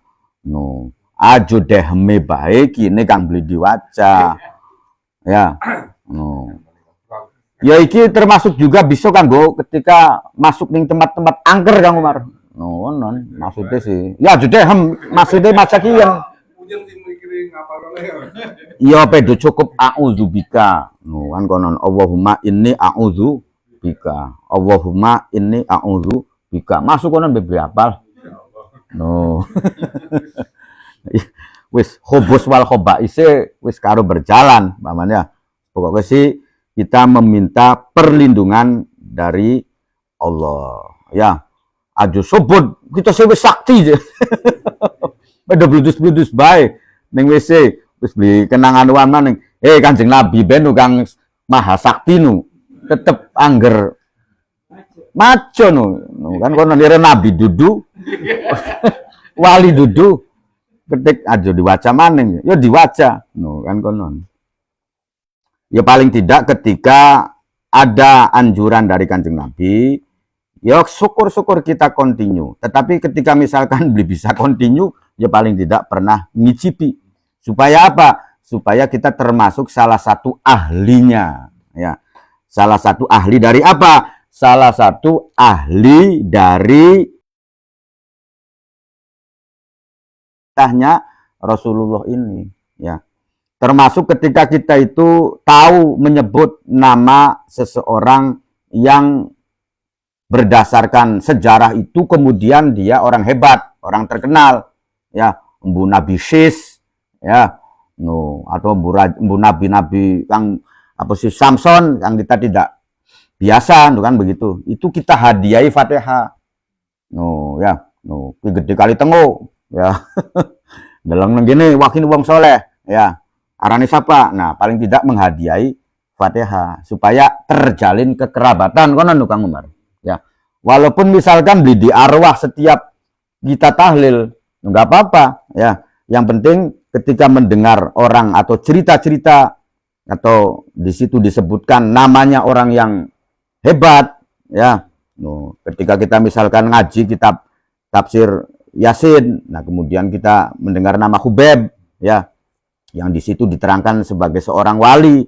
ajo deheme baik ini kang beli diwaca, Ya. Ya iki termasuk juga bisa kanggo ketika masuk ning tempat-tempat angker Kang Umar. Non maksudnya sih. Ya jute maksudnya maca kiyen. Ya pedo cukup a'udzubika. Kan konon Allahumma inni a'udzubika. Allahumma inni a'udzubika. Masuk konon bebe apal. No. Wis khobus wal khobaise wis karo berjalan pamannya. Pokoknya sih kita meminta perlindungan dari Allah. Ya. Aja sobot kita sih wis sakti je. Pada bludus-bludus bae ning WC wis beli kenangan wan ning Kanjeng Nabi ben kang maha sakti nu tetep angger maco nu kan kono lire Nabi dudu wali dudu ketik aja diwaca maning ya diwaca nu kan konon ya paling tidak ketika ada anjuran dari Kanjeng Nabi ya syukur-syukur kita continue tetapi ketika misalkan belum bisa continue ya paling tidak pernah ngicipi supaya apa? Supaya kita termasuk salah satu ahlinya ya. Salah satu ahli dari apa? Salah satu ahli dari tanya Rasulullah ini ya. Termasuk ketika kita itu tahu menyebut nama seseorang yang berdasarkan sejarah itu kemudian dia orang hebat, orang terkenal ya, Mbu Nabi Sis ya, atau Mbu Nabi Kang apa sih Samson yang kita tidak biasa kan begitu. Itu kita hadiahi Fatihah. Ya, gede kali tengo ya. Dalam gini wakin wong soleh ya. Arane siapa? Nah, paling tidak menghadiahi Fatihah supaya terjalin kekerabatan konon Kang Umar. Ya. Walaupun misalkan di arwah setiap kita tahlil enggak apa-apa ya. Yang penting ketika mendengar orang atau cerita-cerita atau di situ disebutkan namanya orang yang hebat ya. Ketika kita misalkan ngaji kitab tafsir Yasin, nah kemudian kita mendengar nama Hubeb ya, yang di situ diterangkan sebagai seorang wali,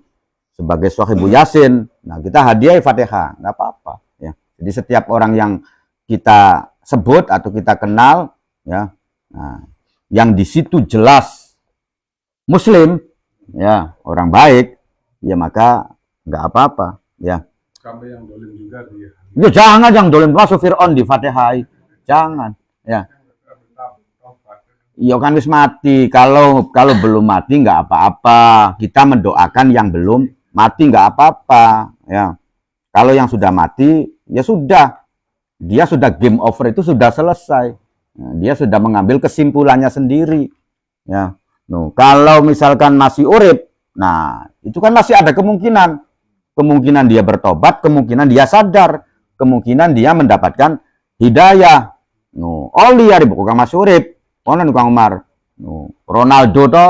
sebagai Sohibu Yasin. Nah kita hadiah Fatihah, nggak apa-apa ya. Jadi setiap orang yang kita sebut atau kita kenal ya, nah, yang di situ jelas Muslim ya, orang baik ya, maka nggak apa-apa ya. Sampai yang dolim juga dia. Ya jangan yang dolim masuk Fir'aun di Fatihah, jangan ya. Iya kan wis mati. Kalau belum mati nggak apa-apa. Kita mendoakan yang belum mati nggak apa-apa ya. Kalau yang sudah mati ya sudah. Dia sudah game over itu sudah selesai. Nah, dia sudah mengambil kesimpulannya sendiri ya. Kalau misalkan masih urip, nah itu kan masih ada kemungkinan dia bertobat, kemungkinan dia sadar, kemungkinan dia mendapatkan hidayah. Oli ya bukan masih urip. Konon Kang Umar, Ronaldo to,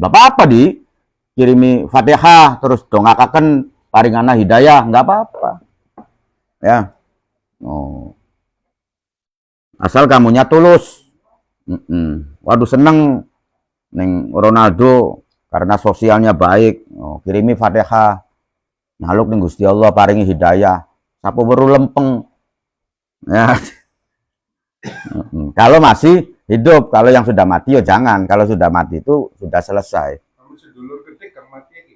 apa di kirimi Fatihah terus dongakaken paringana hidayah, nggak apa-apa, ya. Asal kamunya tulus. Waduh seneng neng Ronaldo karena sosialnya baik, kirimi Fatihah, naluk ning Gusti Allah paringi hidayah, sapu weru lempeng, ya. Kalau masih hidup, kalau yang sudah mati ya jangan. Kalau sudah mati itu sudah selesai. Kamu sedulur ketik kang mati iki.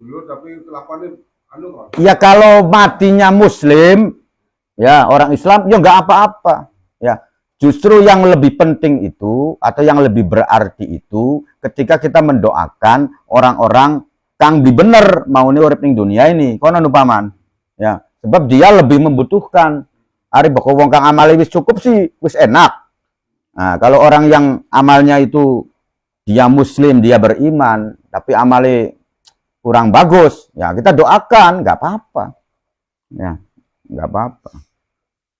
Dulur tapi kelakuannya anu kok. Ya kalau matinya Muslim, ya orang Islam ya nggak apa-apa. Ya justru yang lebih penting itu atau yang lebih berarti itu ketika kita mendoakan orang-orang kang di bener mau nih urip ning dunia ini, kono nupaman. Ya sebab dia lebih membutuhkan. Ari bako wong kang amale wis cukup sih, wis enak. Nah, kalau orang yang amalnya itu dia Muslim, dia beriman, tapi amale kurang bagus, ya kita doakan, nggak apa-apa, ya nggak apa-apa.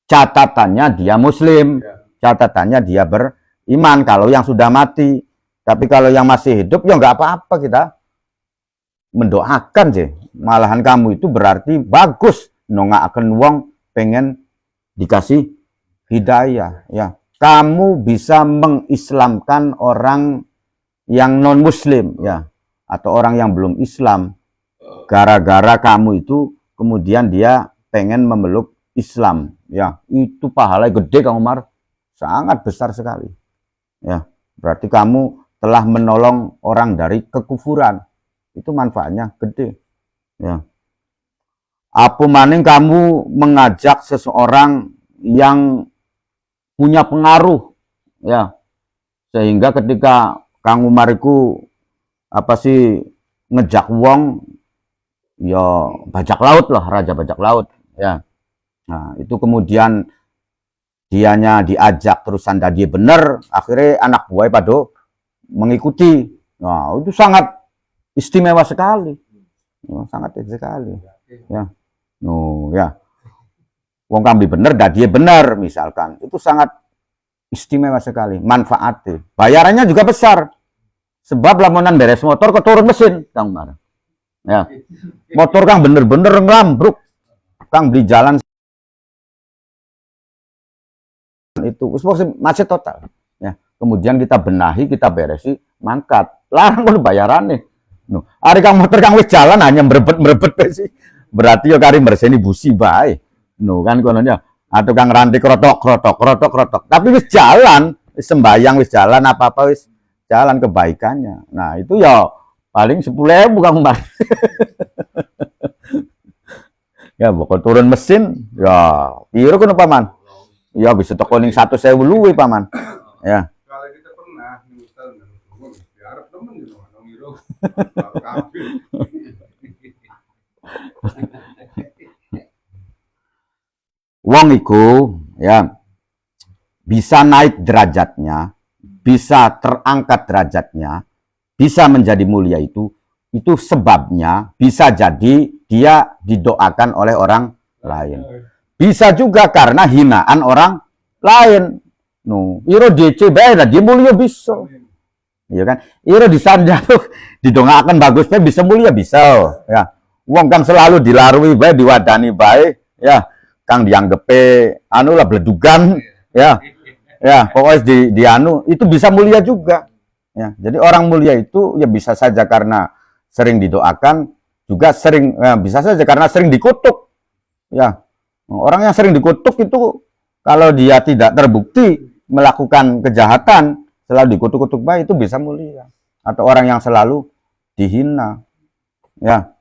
Catatannya dia Muslim, catatannya dia beriman. Kalau yang sudah mati, tapi kalau yang masih hidup, ya nggak apa-apa kita mendoakan sih. Malahan kamu itu berarti bagus, nongaaken wong pengen dikasih hidayah, ya. Kamu bisa mengislamkan orang yang non muslim ya. atau orang yang belum Islam, gara-gara kamu itu kemudian dia pengen memeluk Islam, ya itu pahalanya gede Kang Umar, sangat besar sekali. Ya, berarti kamu telah menolong orang dari kekufuran, itu manfaatnya gede. Ya, apa maning kamu mengajak seseorang yang punya pengaruh, ya, sehingga ketika Kang Umar itu apa sih ngejak wong, ya bajak laut lah, raja bajak laut, ya. Nah itu kemudian dianya diajak terus anda dia bener, akhirnya anak buah pada mengikuti. Nah itu sangat istimewa sekali, sangat sekali, ya. No ya, wong kambi bener, dah dia bener misalkan, itu sangat istimewa sekali, manfaatnya, bayarannya juga besar. Sebab lamunan beres motor keturun mesin, Kang Umar. Ya. Motor Kang bener-bener nglambruk. Kang beli jalan itu macet total. Ya. Kemudian kita benahi, kita beresi, mangkat. Larang kudu bayarannya. No. Ari Kang motor Kang wis jalan hanya merebet sih. Berarti yo kari mereseni busi bae. No kan kononya. Atau Kang ranti krotok. Tapi wis jalan, wis sembayang wis jalan apa-apa wis jalan kebaikannya. Nah itu ya paling 10.000 Kang Umar. Ya pokok turun mesin ya piro kono paman, ya bisa toko ning 1.000 luwih paman, ya. Kalau kita pernah nyusul diarep temen gitu ngiro kabeh. Wong iku ya bisa naik derajatnya, bisa terangkat derajatnya, bisa menjadi mulia itu sebabnya bisa jadi dia didoakan oleh orang lain. Bisa juga karena hinaan orang lain. No, iro DC bae dia mulia bisa. Iya kan? Iro disandang didongakan bagusnya bisa mulia bisa. Ya. Wong Kang selalu dilarui bae, diwadani bae, ya. Kang dianggepe anu lah bledugan, ya. Ya, pokoknya di anu itu bisa mulia juga. Ya, jadi orang mulia itu ya bisa saja karena sering didoakan, juga sering bisa saja karena sering dikutuk. Ya, orang yang sering dikutuk itu kalau dia tidak terbukti melakukan kejahatan, selalu dikutuk-kutuk baik itu bisa mulia. Atau orang yang selalu dihina. Ya,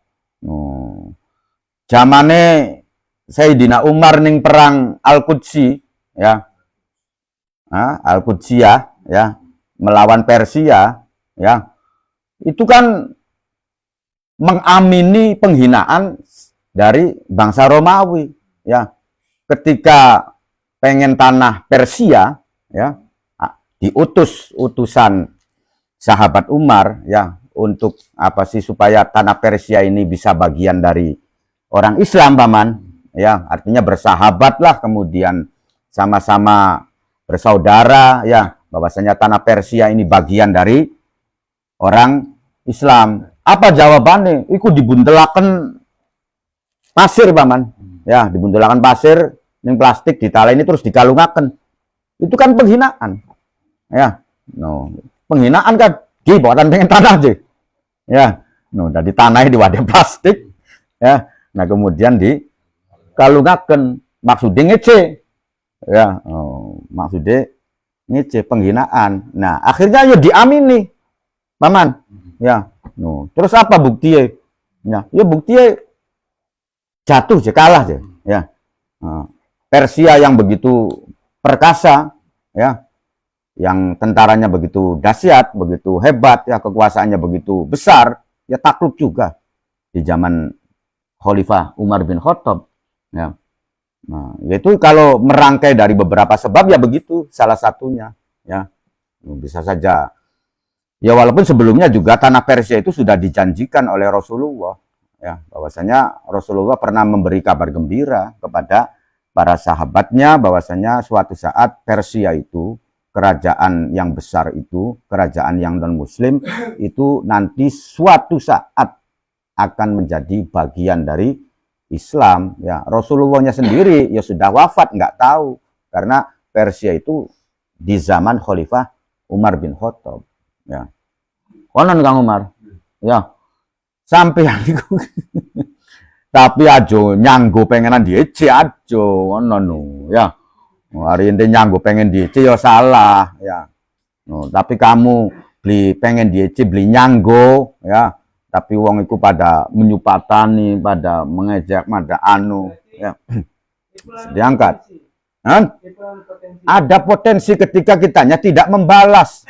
zamane Sayyidina Umar ning perang Al-Qudsi, ya. Al-Qudsiyah, ya, melawan Persia, ya, itu kan mengamini penghinaan dari bangsa Romawi, ya, ketika pengen tanah Persia, ya, diutus utusan sahabat Umar, ya, untuk apa sih supaya tanah Persia ini bisa bagian dari orang Islam, paman, ya, artinya bersahabat lah, kemudian sama-sama bersaudara, ya, bahwasanya tanah Persia ini bagian dari orang Islam. Apa jawabannya? Iku dibuntelaken pasir, paman. Ya, dibuntelaken pasir ning plastik ditala ini terus dikalungaken. Itu kan penghinaan. Ya, no. Penghinaan kan buatan pengen tanah aja. Ya, no, dari tanahnya di wadah plastik. Ya, nah kemudian dikalungaken maksudnya ngece. Ya, maksudnya ngece penghinaan. Nah, akhirnya ya diamini, paman. Ya, terus apa buktinya? Ya buktinya jatuh, kalah aja. Ya, Persia yang begitu perkasa, ya, yang tentaranya begitu dahsyat, begitu hebat, ya, kekuasaannya begitu besar, ya takluk juga di zaman Khalifah Umar bin Khattab. Ya. Nah, yaitu kalau merangkai dari beberapa sebab ya begitu salah satunya, ya. Bisa saja. Ya walaupun sebelumnya juga tanah Persia itu sudah dijanjikan oleh Rasulullah, ya, bahwasanya Rasulullah pernah memberi kabar gembira kepada para sahabatnya bahwasanya suatu saat Persia itu, kerajaan yang besar itu, kerajaan yang non-muslim itu nanti suatu saat akan menjadi bagian dari Islam, ya. Rasulullahnya sendiri ya sudah wafat, nggak tahu, karena Persia itu di zaman Khalifah Umar bin Khattab, ya. Konon Kang Umar, Ya, sampeyan iku tapi aja nyanggo pengenan diece aja ngono no ya. Hari ini nyanggo pengen diece ya salah ya. No, tapi kamu pengen diece beli nyanggo ya. Tapi wong iku pada menyupatani, pada mengejek, pada anu ya. Diangkat. Ada potensi ketika kitanya tidak membalas.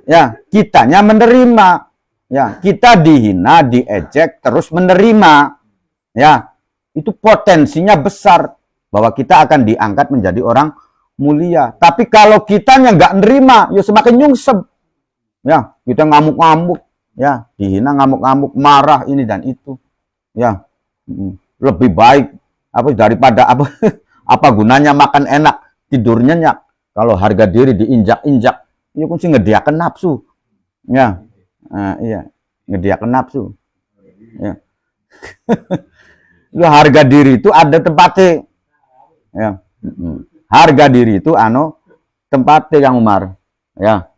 Ya, kitanya menerima. Ya, kita dihina, diejek, terus menerima. Ya, itu potensinya besar bahwa kita akan diangkat menjadi orang mulia. Tapi kalau kitanya nggak nerima, ya semakin nyungsep. Ya, kita ngamuk-ngamuk, ya, dihina ngamuk-ngamuk, marah ini dan itu. Ya, lebih baik apa daripada apa apa gunanya makan enak, tidur nyenyak. Kalau harga diri diinjak-injak, ya kun sih ngediaken nafsu. Ya. Nah, iya, ngediaken nafsu. Ya. Ya, harga diri itu ada tempatnya. Ya. Harga diri itu tempatnya Kang Umar. Ya.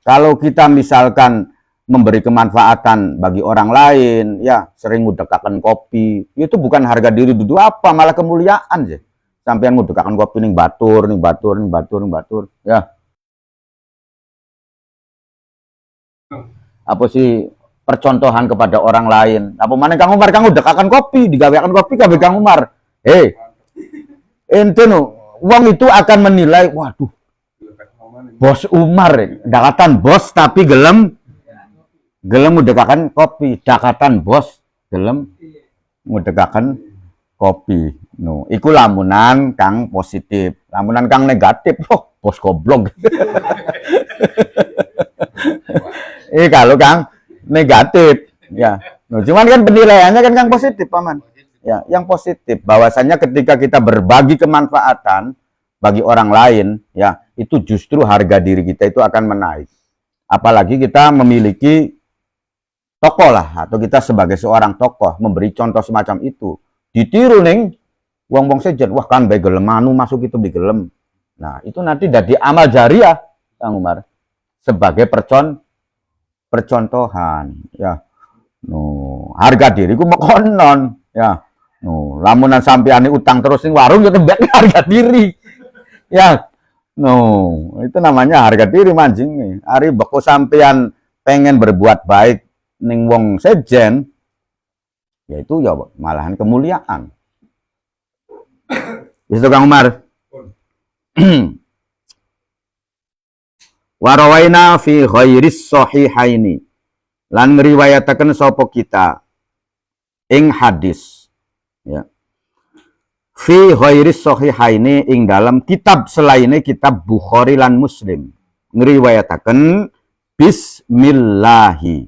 Kalau kita misalkan memberi kemanfaatan bagi orang lain, ya sering ngudekaken kopi, itu bukan harga diri duduk apa, malah kemuliaan sih. Sampai yang ngudekaken kopi ning batur, ya. Apa sih percontohan kepada orang lain? Apa mana Kang Umar, Kang ngudekaken kopi, digaweaken kopi kabeh Kang Umar. Ente no, wong itu akan menilai, waduh, Bos Umar, dakatan bos tapi gelem ngudekaken kopi, dakatan bos gelem ngudekaken kopi. No, iku lamunan Kang positif, lamunan Kang negatif, bos goblok. Kalau Kang negatif, ya. No, cuman kan penilaiannya kan Kang positif, Paman. Ya, yang positif bahwasanya ketika kita berbagi kemanfaatan bagi orang lain, ya, itu justru harga diri kita itu akan menaik. Apalagi kita memiliki tokoh lah, atau kita sebagai seorang tokoh memberi contoh semacam itu. Ditiru ning wong-wong sejen, wah kan bae gelem anu masuk itu digelem. Nah, itu nanti jadi amal jariah, Kang Umar, sebagai percontohan, ya. No, harga diriku mekonon, ya. No, lamunan sampeyan utang terus ning warung ya tembak harga diri. Ya. No, itu namanya harga diri mancing nih. Ari beko sampeyan pengen berbuat baik ning wong sejen, yaitu ya malahan kemuliaan. Itu Kang Umar. Warawaina fi khairis sahihaini. Lan ngriwayataken sapa kita ing hadis. Ya. Fi khairis sahihaini ing dalam kitab selainnya kitab Bukhari lan Muslim. Ngriwayataken bismillahi.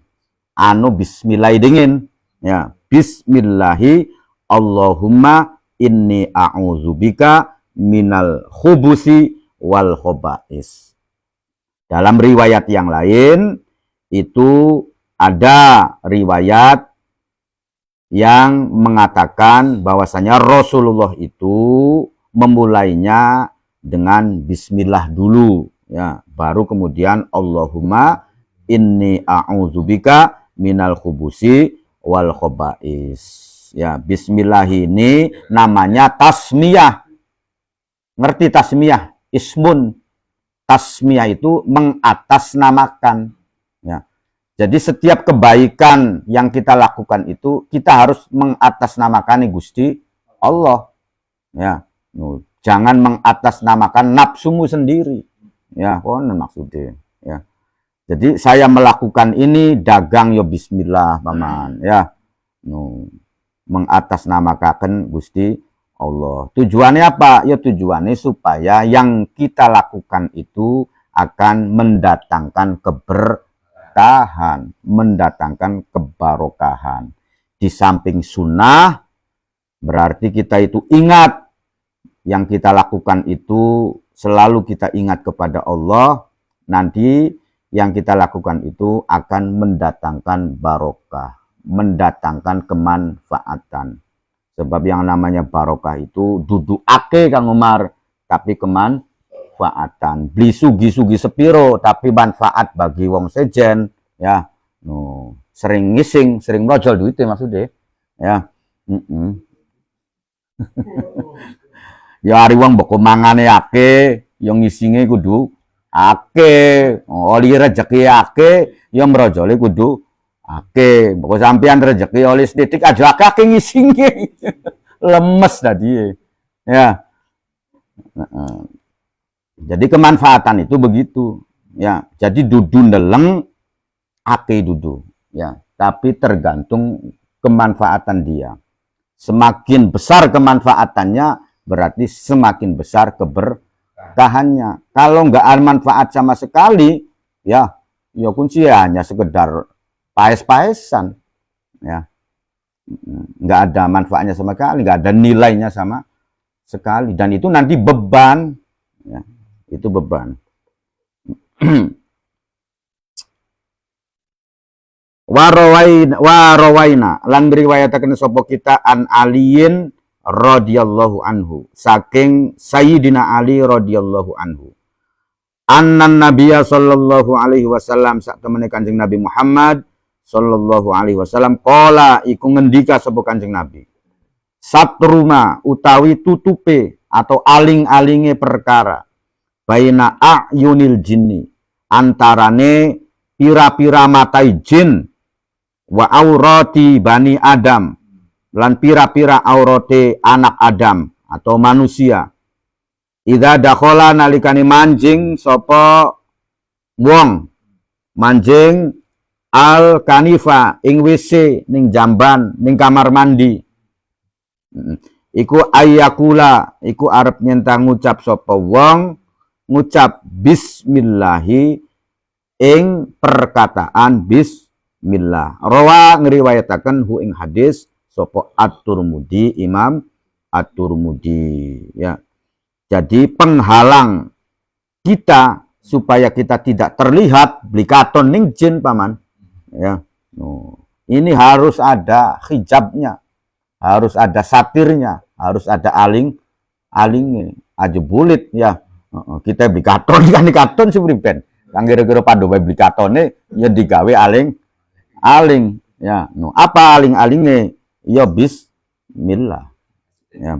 Bismillahi dingin. Ya, bismillahi Allahumma inni a'udzubika minal khubusi wal khobais. Dalam riwayat yang lain itu ada riwayat yang mengatakan bahwasanya Rasulullah itu memulainya dengan bismillah dulu, ya, baru kemudian Allahumma inni a'udzubika minal khubusi wal khobais. Ya, bismillah ini namanya tasmiyah. Ngerti tasmiyah? Ismun. Tasmiyah itu mengatasnamakan. Ya. Jadi setiap kebaikan yang kita lakukan itu kita harus mengatasnamakan Gusti Allah. Ya. Jangan mengatasnamakan nafsumu sendiri. Ya, kono maksudnya. Ya. Jadi saya melakukan ini dagang yo bismillah, Paman. Ya. Mengatasnamakan Gusti Allah. Tujuannya apa? Ya tujuannya supaya yang kita lakukan itu akan mendatangkan keberkahan, mendatangkan kebarokahan. Di samping sunnah, berarti kita itu ingat yang kita lakukan itu selalu kita ingat kepada Allah. Nanti yang kita lakukan itu akan mendatangkan barokah, mendatangkan kemanfaatan. Sebab yang namanya barokah itu duduk ake Kang Umar, tapi kemanfaatan. Beli sugi-sugi sepiro, tapi manfaat bagi wong sejen, ya. sering ngising, sering brojol duitnya maksudnya. Ya. Ya ari wong mbok mangane akeh, ya ngisinge kudu akeh. Oli rezeki akeh, ya mrojole kudu akeh. Mbok sampean rezeki oli sithik aja akeh ngisinge. Lemes tadi. Ya. Jadi kemanfaatan itu begitu. Ya, jadi dudu ndeleng ake dudu. Ya, tapi tergantung kemanfaatan dia. Semakin besar kemanfaatannya, berarti semakin besar keberkahannya. Kalau nggak ada manfaat sama sekali, ya kunci hanya sekedar paes-paesan. Ya, nggak ada manfaatnya sama sekali, nggak ada nilainya sama sekali. Dan itu nanti beban. Ya, itu beban. Warawaina lan riwayataken sapa kita an aliin radhiyallahu anhu saking Sayyidina Ali radhiyallahu anhu annan nabiyya sallallahu alaihi wasallam sak temene Kanjeng Nabi Muhammad sallallahu alaihi wasallam qala iku ngendika sapa Kanjeng Nabi satruma utawi tutupe atau aling-alinge perkara baina a'yunil jinni antarane pira-pira matai jin wa aurati bani Adam lan pira-pira aurate anak Adam atau manusia idza dakhala nalikane manjing sapa wong manjing al kanifa ing WC ning jamban ning kamar mandi iku ayakula iku arep nyentang ngucap sapa wong ngucap bismillahi ing perkataan bismillah. Rawa ngriwayataken hu ing hadis sapa At-Tirmidzi Imam At-Tirmidzi ya. Jadi penghalang kita supaya kita tidak terlihat beli katon ning jin paman ya. Ini harus ada hijabnya, harus ada satirnya, harus ada alingnya, aja bulit ya. Kita beli katon kan katon sih priben. Kang kira-kira padha wae beli katone ya digawe aling ya. Apa aling-alinge? Ya bismillah. Ya.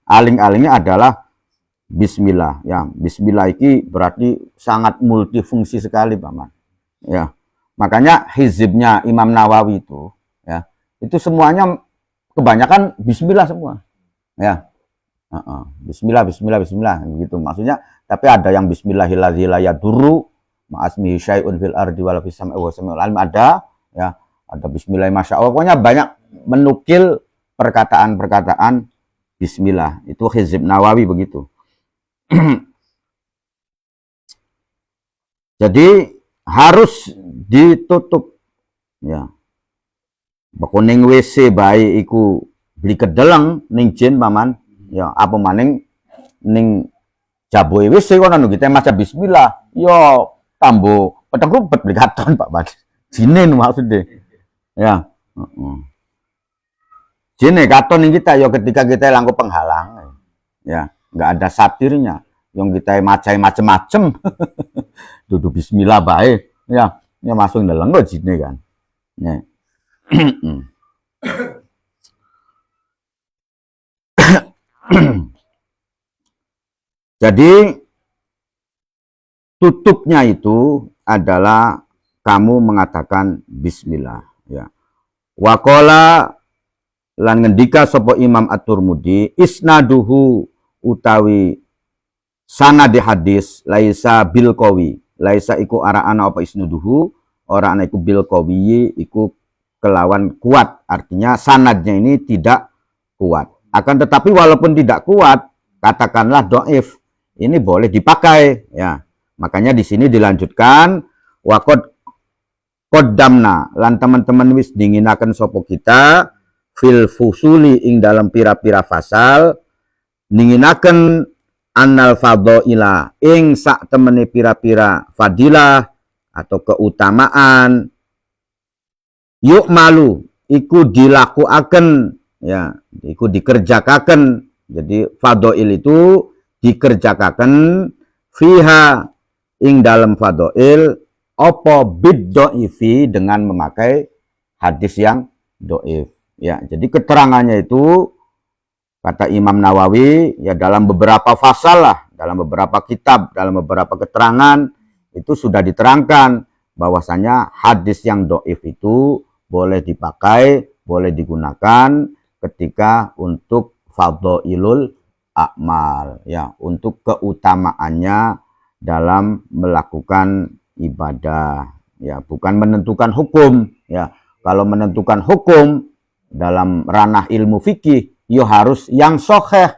Aling-alingnya adalah bismillah ya. Bismillah iki berarti sangat multifungsi sekali, Paman. Ya. Makanya hizibnya Imam Nawawi itu ya, itu semuanya kebanyakan bismillah semua. Ya. Bismillah, bismillah, bismillah gitu maksudnya, tapi ada yang bismillahilladzi la yadurru ma'asmihi syai'un fil ardi wala fis samai wa samiul alim ada ya, ada bismillah masyaallah, pokoknya banyak menukil perkataan-perkataan bismillah. Itu hizib Nawawi begitu. Jadi harus ditutup ya. Bekoning WC bae iku beli kedeleng ning jin paman. Ya, apa maning ning jaboe wis kono kita maca bismillah. Yo tambo peteng rupet beli katon Pak Bad. Jine maksudnya. Ya, jine katon ning kita yo ketika kita langkung penghalang. Ya, enggak ada satirnya. Yang kita macai macem-macem. Duduk bismillah bae. Ya masuk ndeleng kok jine kan. Ya. Jadi tutupnya itu adalah kamu mengatakan bismillah ya. Waqala lan ngendika sapa Imam At-Tirmidzi isnaduhu utawi sanad hadis laisa bil qawi, laisa iku ara'ana apa isnaduhu, ora ana iku bil qawi iku kelawan kuat, artinya sanadnya ini tidak kuat. Akan tetapi walaupun tidak kuat, katakanlah dhaif, ini boleh dipakai ya. Makanya di sini dilanjutkan waqad qaddamna lan teman-teman wis dinginaken sapa kita fil fusuli ing dalam pira-pira fasal dinginaken annal fadhaila ing sak temene pira-pira fadilah atau keutamaan yuk malu iku dilakuaken ya, iku dikerjakaken. Jadi fadhail itu dikerjakaken fiha ing dalam fadhail opo bid doifi dengan memakai hadis yang doif. Ya, jadi keterangannya itu kata Imam Nawawi ya dalam beberapa fasal lah, dalam beberapa kitab, dalam beberapa keterangan itu sudah diterangkan bahwasanya hadis yang doif itu boleh dipakai, boleh digunakan ketika untuk fadhailul a'mal, ya, untuk keutamaannya dalam melakukan ibadah, ya, bukan menentukan hukum, ya. Kalau menentukan hukum dalam ranah ilmu fikih, ya harus yang sahih,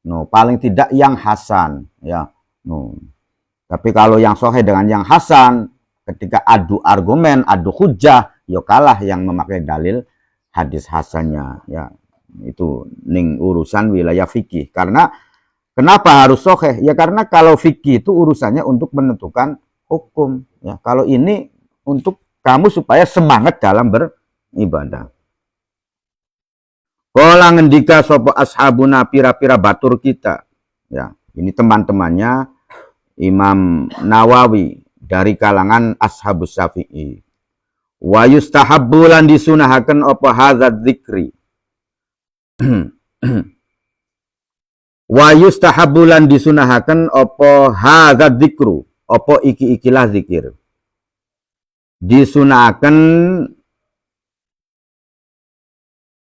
no, paling tidak yang hasan, ya, no. Tapi kalau yang sahih dengan yang hasan, ketika adu argumen, adu hujjah, ya kalah yang memakai dalil hadis hasannya, ya. Itu ning urusan wilayah fikih. Karena kenapa harus sahih? Ya karena kalau fikih itu urusannya untuk menentukan hukum, ya. Kalau ini untuk kamu supaya semangat dalam beribadah. Kala ngendika sapa ashabuna pira-pira batur kita. Ya, ini teman-temannya Imam Nawawi dari kalangan ashabus Syafi'i. Wa yustahabbu lan disunahaken apa hadzal dzikri. Wa yustahabbu lan disunahaken apa hadzal dzikru, apa iki-ikilah zikir. Disunahaken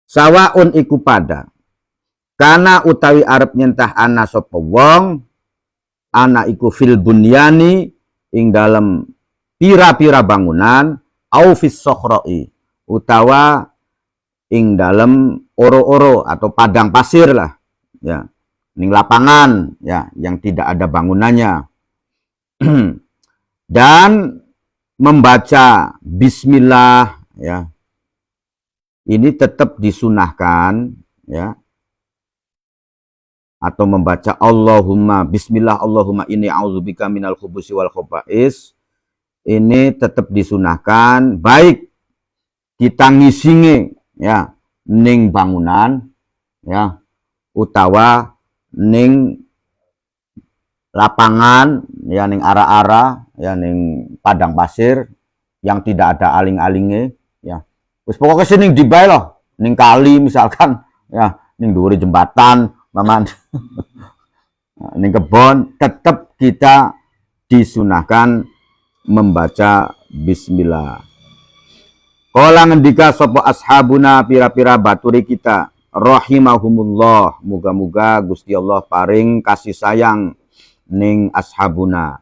sawaun iku pada kana utawi arep nyentah ana sapa wong ana iku fil bunyani ing dalem pira-pira bangunan au fis sokhra'i utawa ing dalem oro-oro atau padang pasir lah, ya, ning lapangan, ya, yang tidak ada bangunannya. Dan membaca bismillah, ya, ini tetap disunahkan, ya, atau membaca Allahumma bismillah Allahumma inni a'udzubika minal khubusi wal khaba'is, ini tetap disunahkan baik kita ngisinge, ya, ning bangunan, ya, utawa ning lapangan, ya, ning ara-ara, ya, ning padang pasir yang tidak ada aling-alingnya, ya. Wis pokoknya sih ning dibae loh, ning kali misalkan, ya, ning dhuwure jembatan, maman. Ning kebon tetap kita disunahkan membaca bismillah. Kala ngendika sapa ashabuna pira-pira baturi kita rahimahumullah, muga-muga Gusti Allah paring kasih sayang ning ashabuna.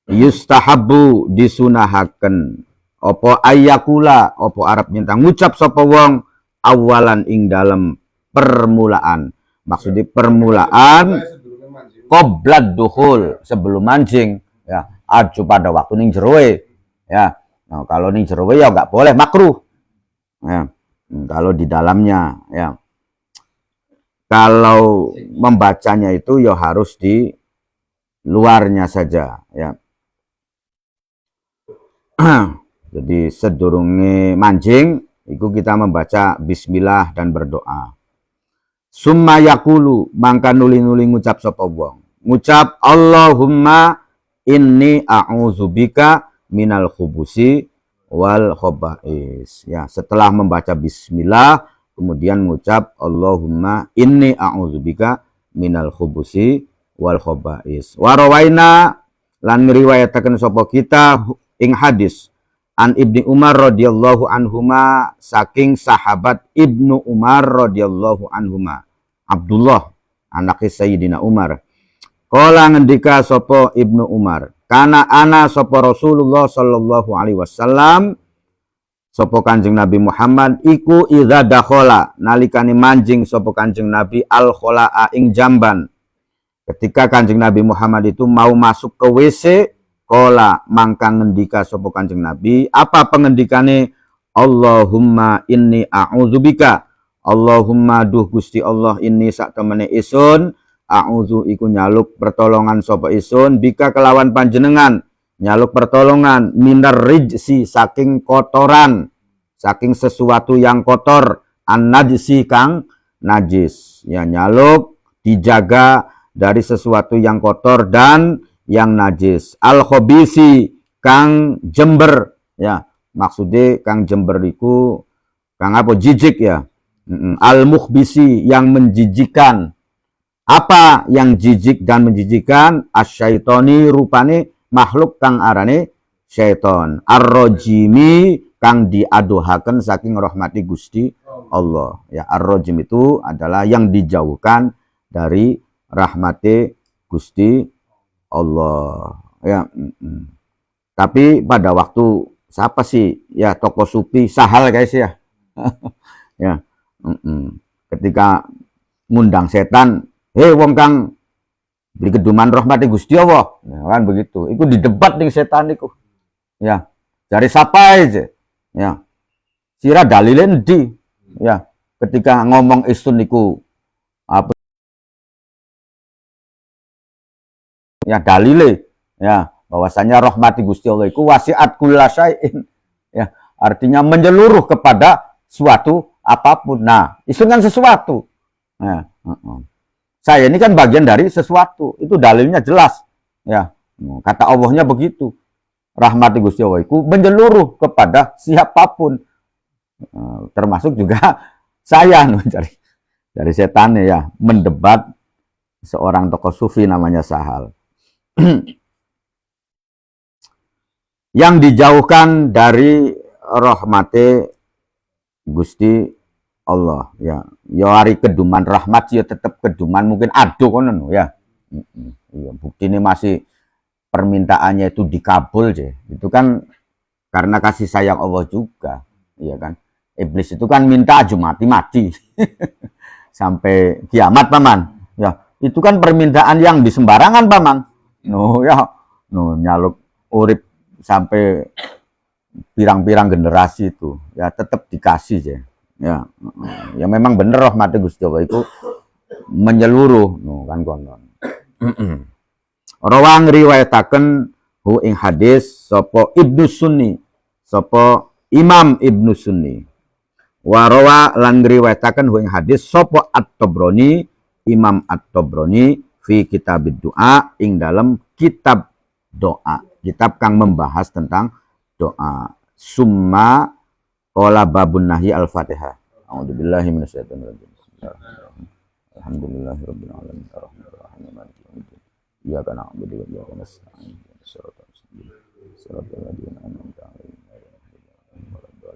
Yustahabbu disunahaken apa ayakula apa arep nyentang ngucap sapa wong awalan ing dalem permulaan. Maksudnya permulaan qoblad dukhul, sebelum mancing, ya, aju pada waktu ning jeroe, ya. Nah, kalau ning jeroe ya enggak boleh, makruh. Ya. Kalau di dalamnya, ya. Kalau membacanya itu ya harus di luarnya saja, ya. Jadi sedurunge mancing itu kita membaca bismillah dan berdoa. Summa yakulu, mangka nuli-nuli ngucap sapa wong. Ngucap Allahumma inni a'udzubika minal khubusi wal khaba'is. Ya, setelah membaca bismillah kemudian ngucap Allahumma inni a'udzubika minal khubusi wal khaba'is. Wa rawaina lan ngriwayataken sapa kita ing hadis an Ibnu Umar radhiyallahu anhuma, saking sahabat Ibnu Umar radhiyallahu anhuma, Abdullah anak Sayyidina Umar. Kala ngendika sapa Ibnu Umar, kana ana sapa Rasulullah sallallahu alaihi wasallam, sapa Kanjeng Nabi Muhammad iku idza dakhala, nalikane manjing sapa Kanjeng Nabi al kholaa ing jamban. Ketika Kanjeng Nabi Muhammad itu mau masuk ke WC, kola mangka ngendika sapa Kanjeng Nabi, apa pengendikane? Allahumma inni a'udzubika, Allahumma duh Gusti Allah inni sak temene isun, a'udzu iku nyaluk pertolongan sapa isun, bika kelawan panjenengan, nyaluk pertolongan minar rijsi saking kotoran, saking sesuatu yang kotor, an-najsi kang najis, ya, nyaluk dijaga dari sesuatu yang kotor dan yang najis, al-khabisi kang jember ya. Maksudnya kang jember iku kang apa jijik ya. Al mukhbisi yang menjijikan. Apa yang jijik dan menjijikan? Asyaitoni rupane makhluk kang arane syaiton. Ar-rajimi kang diadohaken saking rahmati Gusti Allah. Ya, ar-rajim itu adalah yang dijauhkan dari rahmati Gusti Allah. Ya, tapi pada waktu siapa sih ya tokoh sufi Sahal guys ya. Ya, ketika ngundang setan, wong kang beli keduman rahmati Gusti Allah, ya, kan begitu. Itu didebat dengan setan itu. Ya, dari siapa aja. Ya, sira dalilnya di. Ya, ketika ngomong isun niku apa? Ya dalile, ya bahwasanya rahmati Gusti Allah iku wasiat kullasyai'in. Ya, artinya menyeluruh kepada suatu apapun. Nah, isun kan sesuatu. Nah, saya ini kan bagian dari sesuatu, itu dalilnya jelas. Ya, kata Allahnya begitu. Rahmati Gusti Allah itu menyeluruh kepada siapapun, termasuk juga saya dari setan ya, mendebat seorang tokoh sufi namanya Sahal. Yang dijauhkan dari rahmati Gusti Allah ya. Ya hari keduman rahmat ya tetap keduman mungkin ado kono ya. Iya, bukti ini masih permintaannya itu dikabul je. Itu kan karena kasih sayang Allah juga, iya kan. Iblis itu kan minta aja mati-mati sampai kiamat paman. Ya, itu kan permintaan yang disembarangan paman. No ya, no nyaluk urip sampai pirang-pirang generasi itu ya tetap dikasih je. Ya, ya memang bener rahmat Gusti Allah itu menyeluruh, no, kan konon. Rawang riwayataken hu ing hadis sapa Ibnu Sunni, sapa Imam Ibnu Sunni. Wa rawa lan riwayataken hu ing hadis sapa At-Tabrani, Imam At-Tabrani fi kitabid doa ing dalam kitab doa, kitab kang membahas tentang doa. Summa qala babun nahi al-Fatihah. A'udzubillahi minasyaitonir rajim. Alhamdulillahirabbil alamin arrahmanirrahim maliki yaumiddin. Iyyaka na'budu wa iyyaka nasta'in. Shiratal mustaqim. Shiratal ladzina an'amta 'alaihim ghairil maghdubi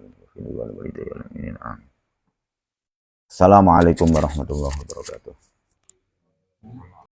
'alaihim. Assalamualaikum warahmatullahi wabarakatuh.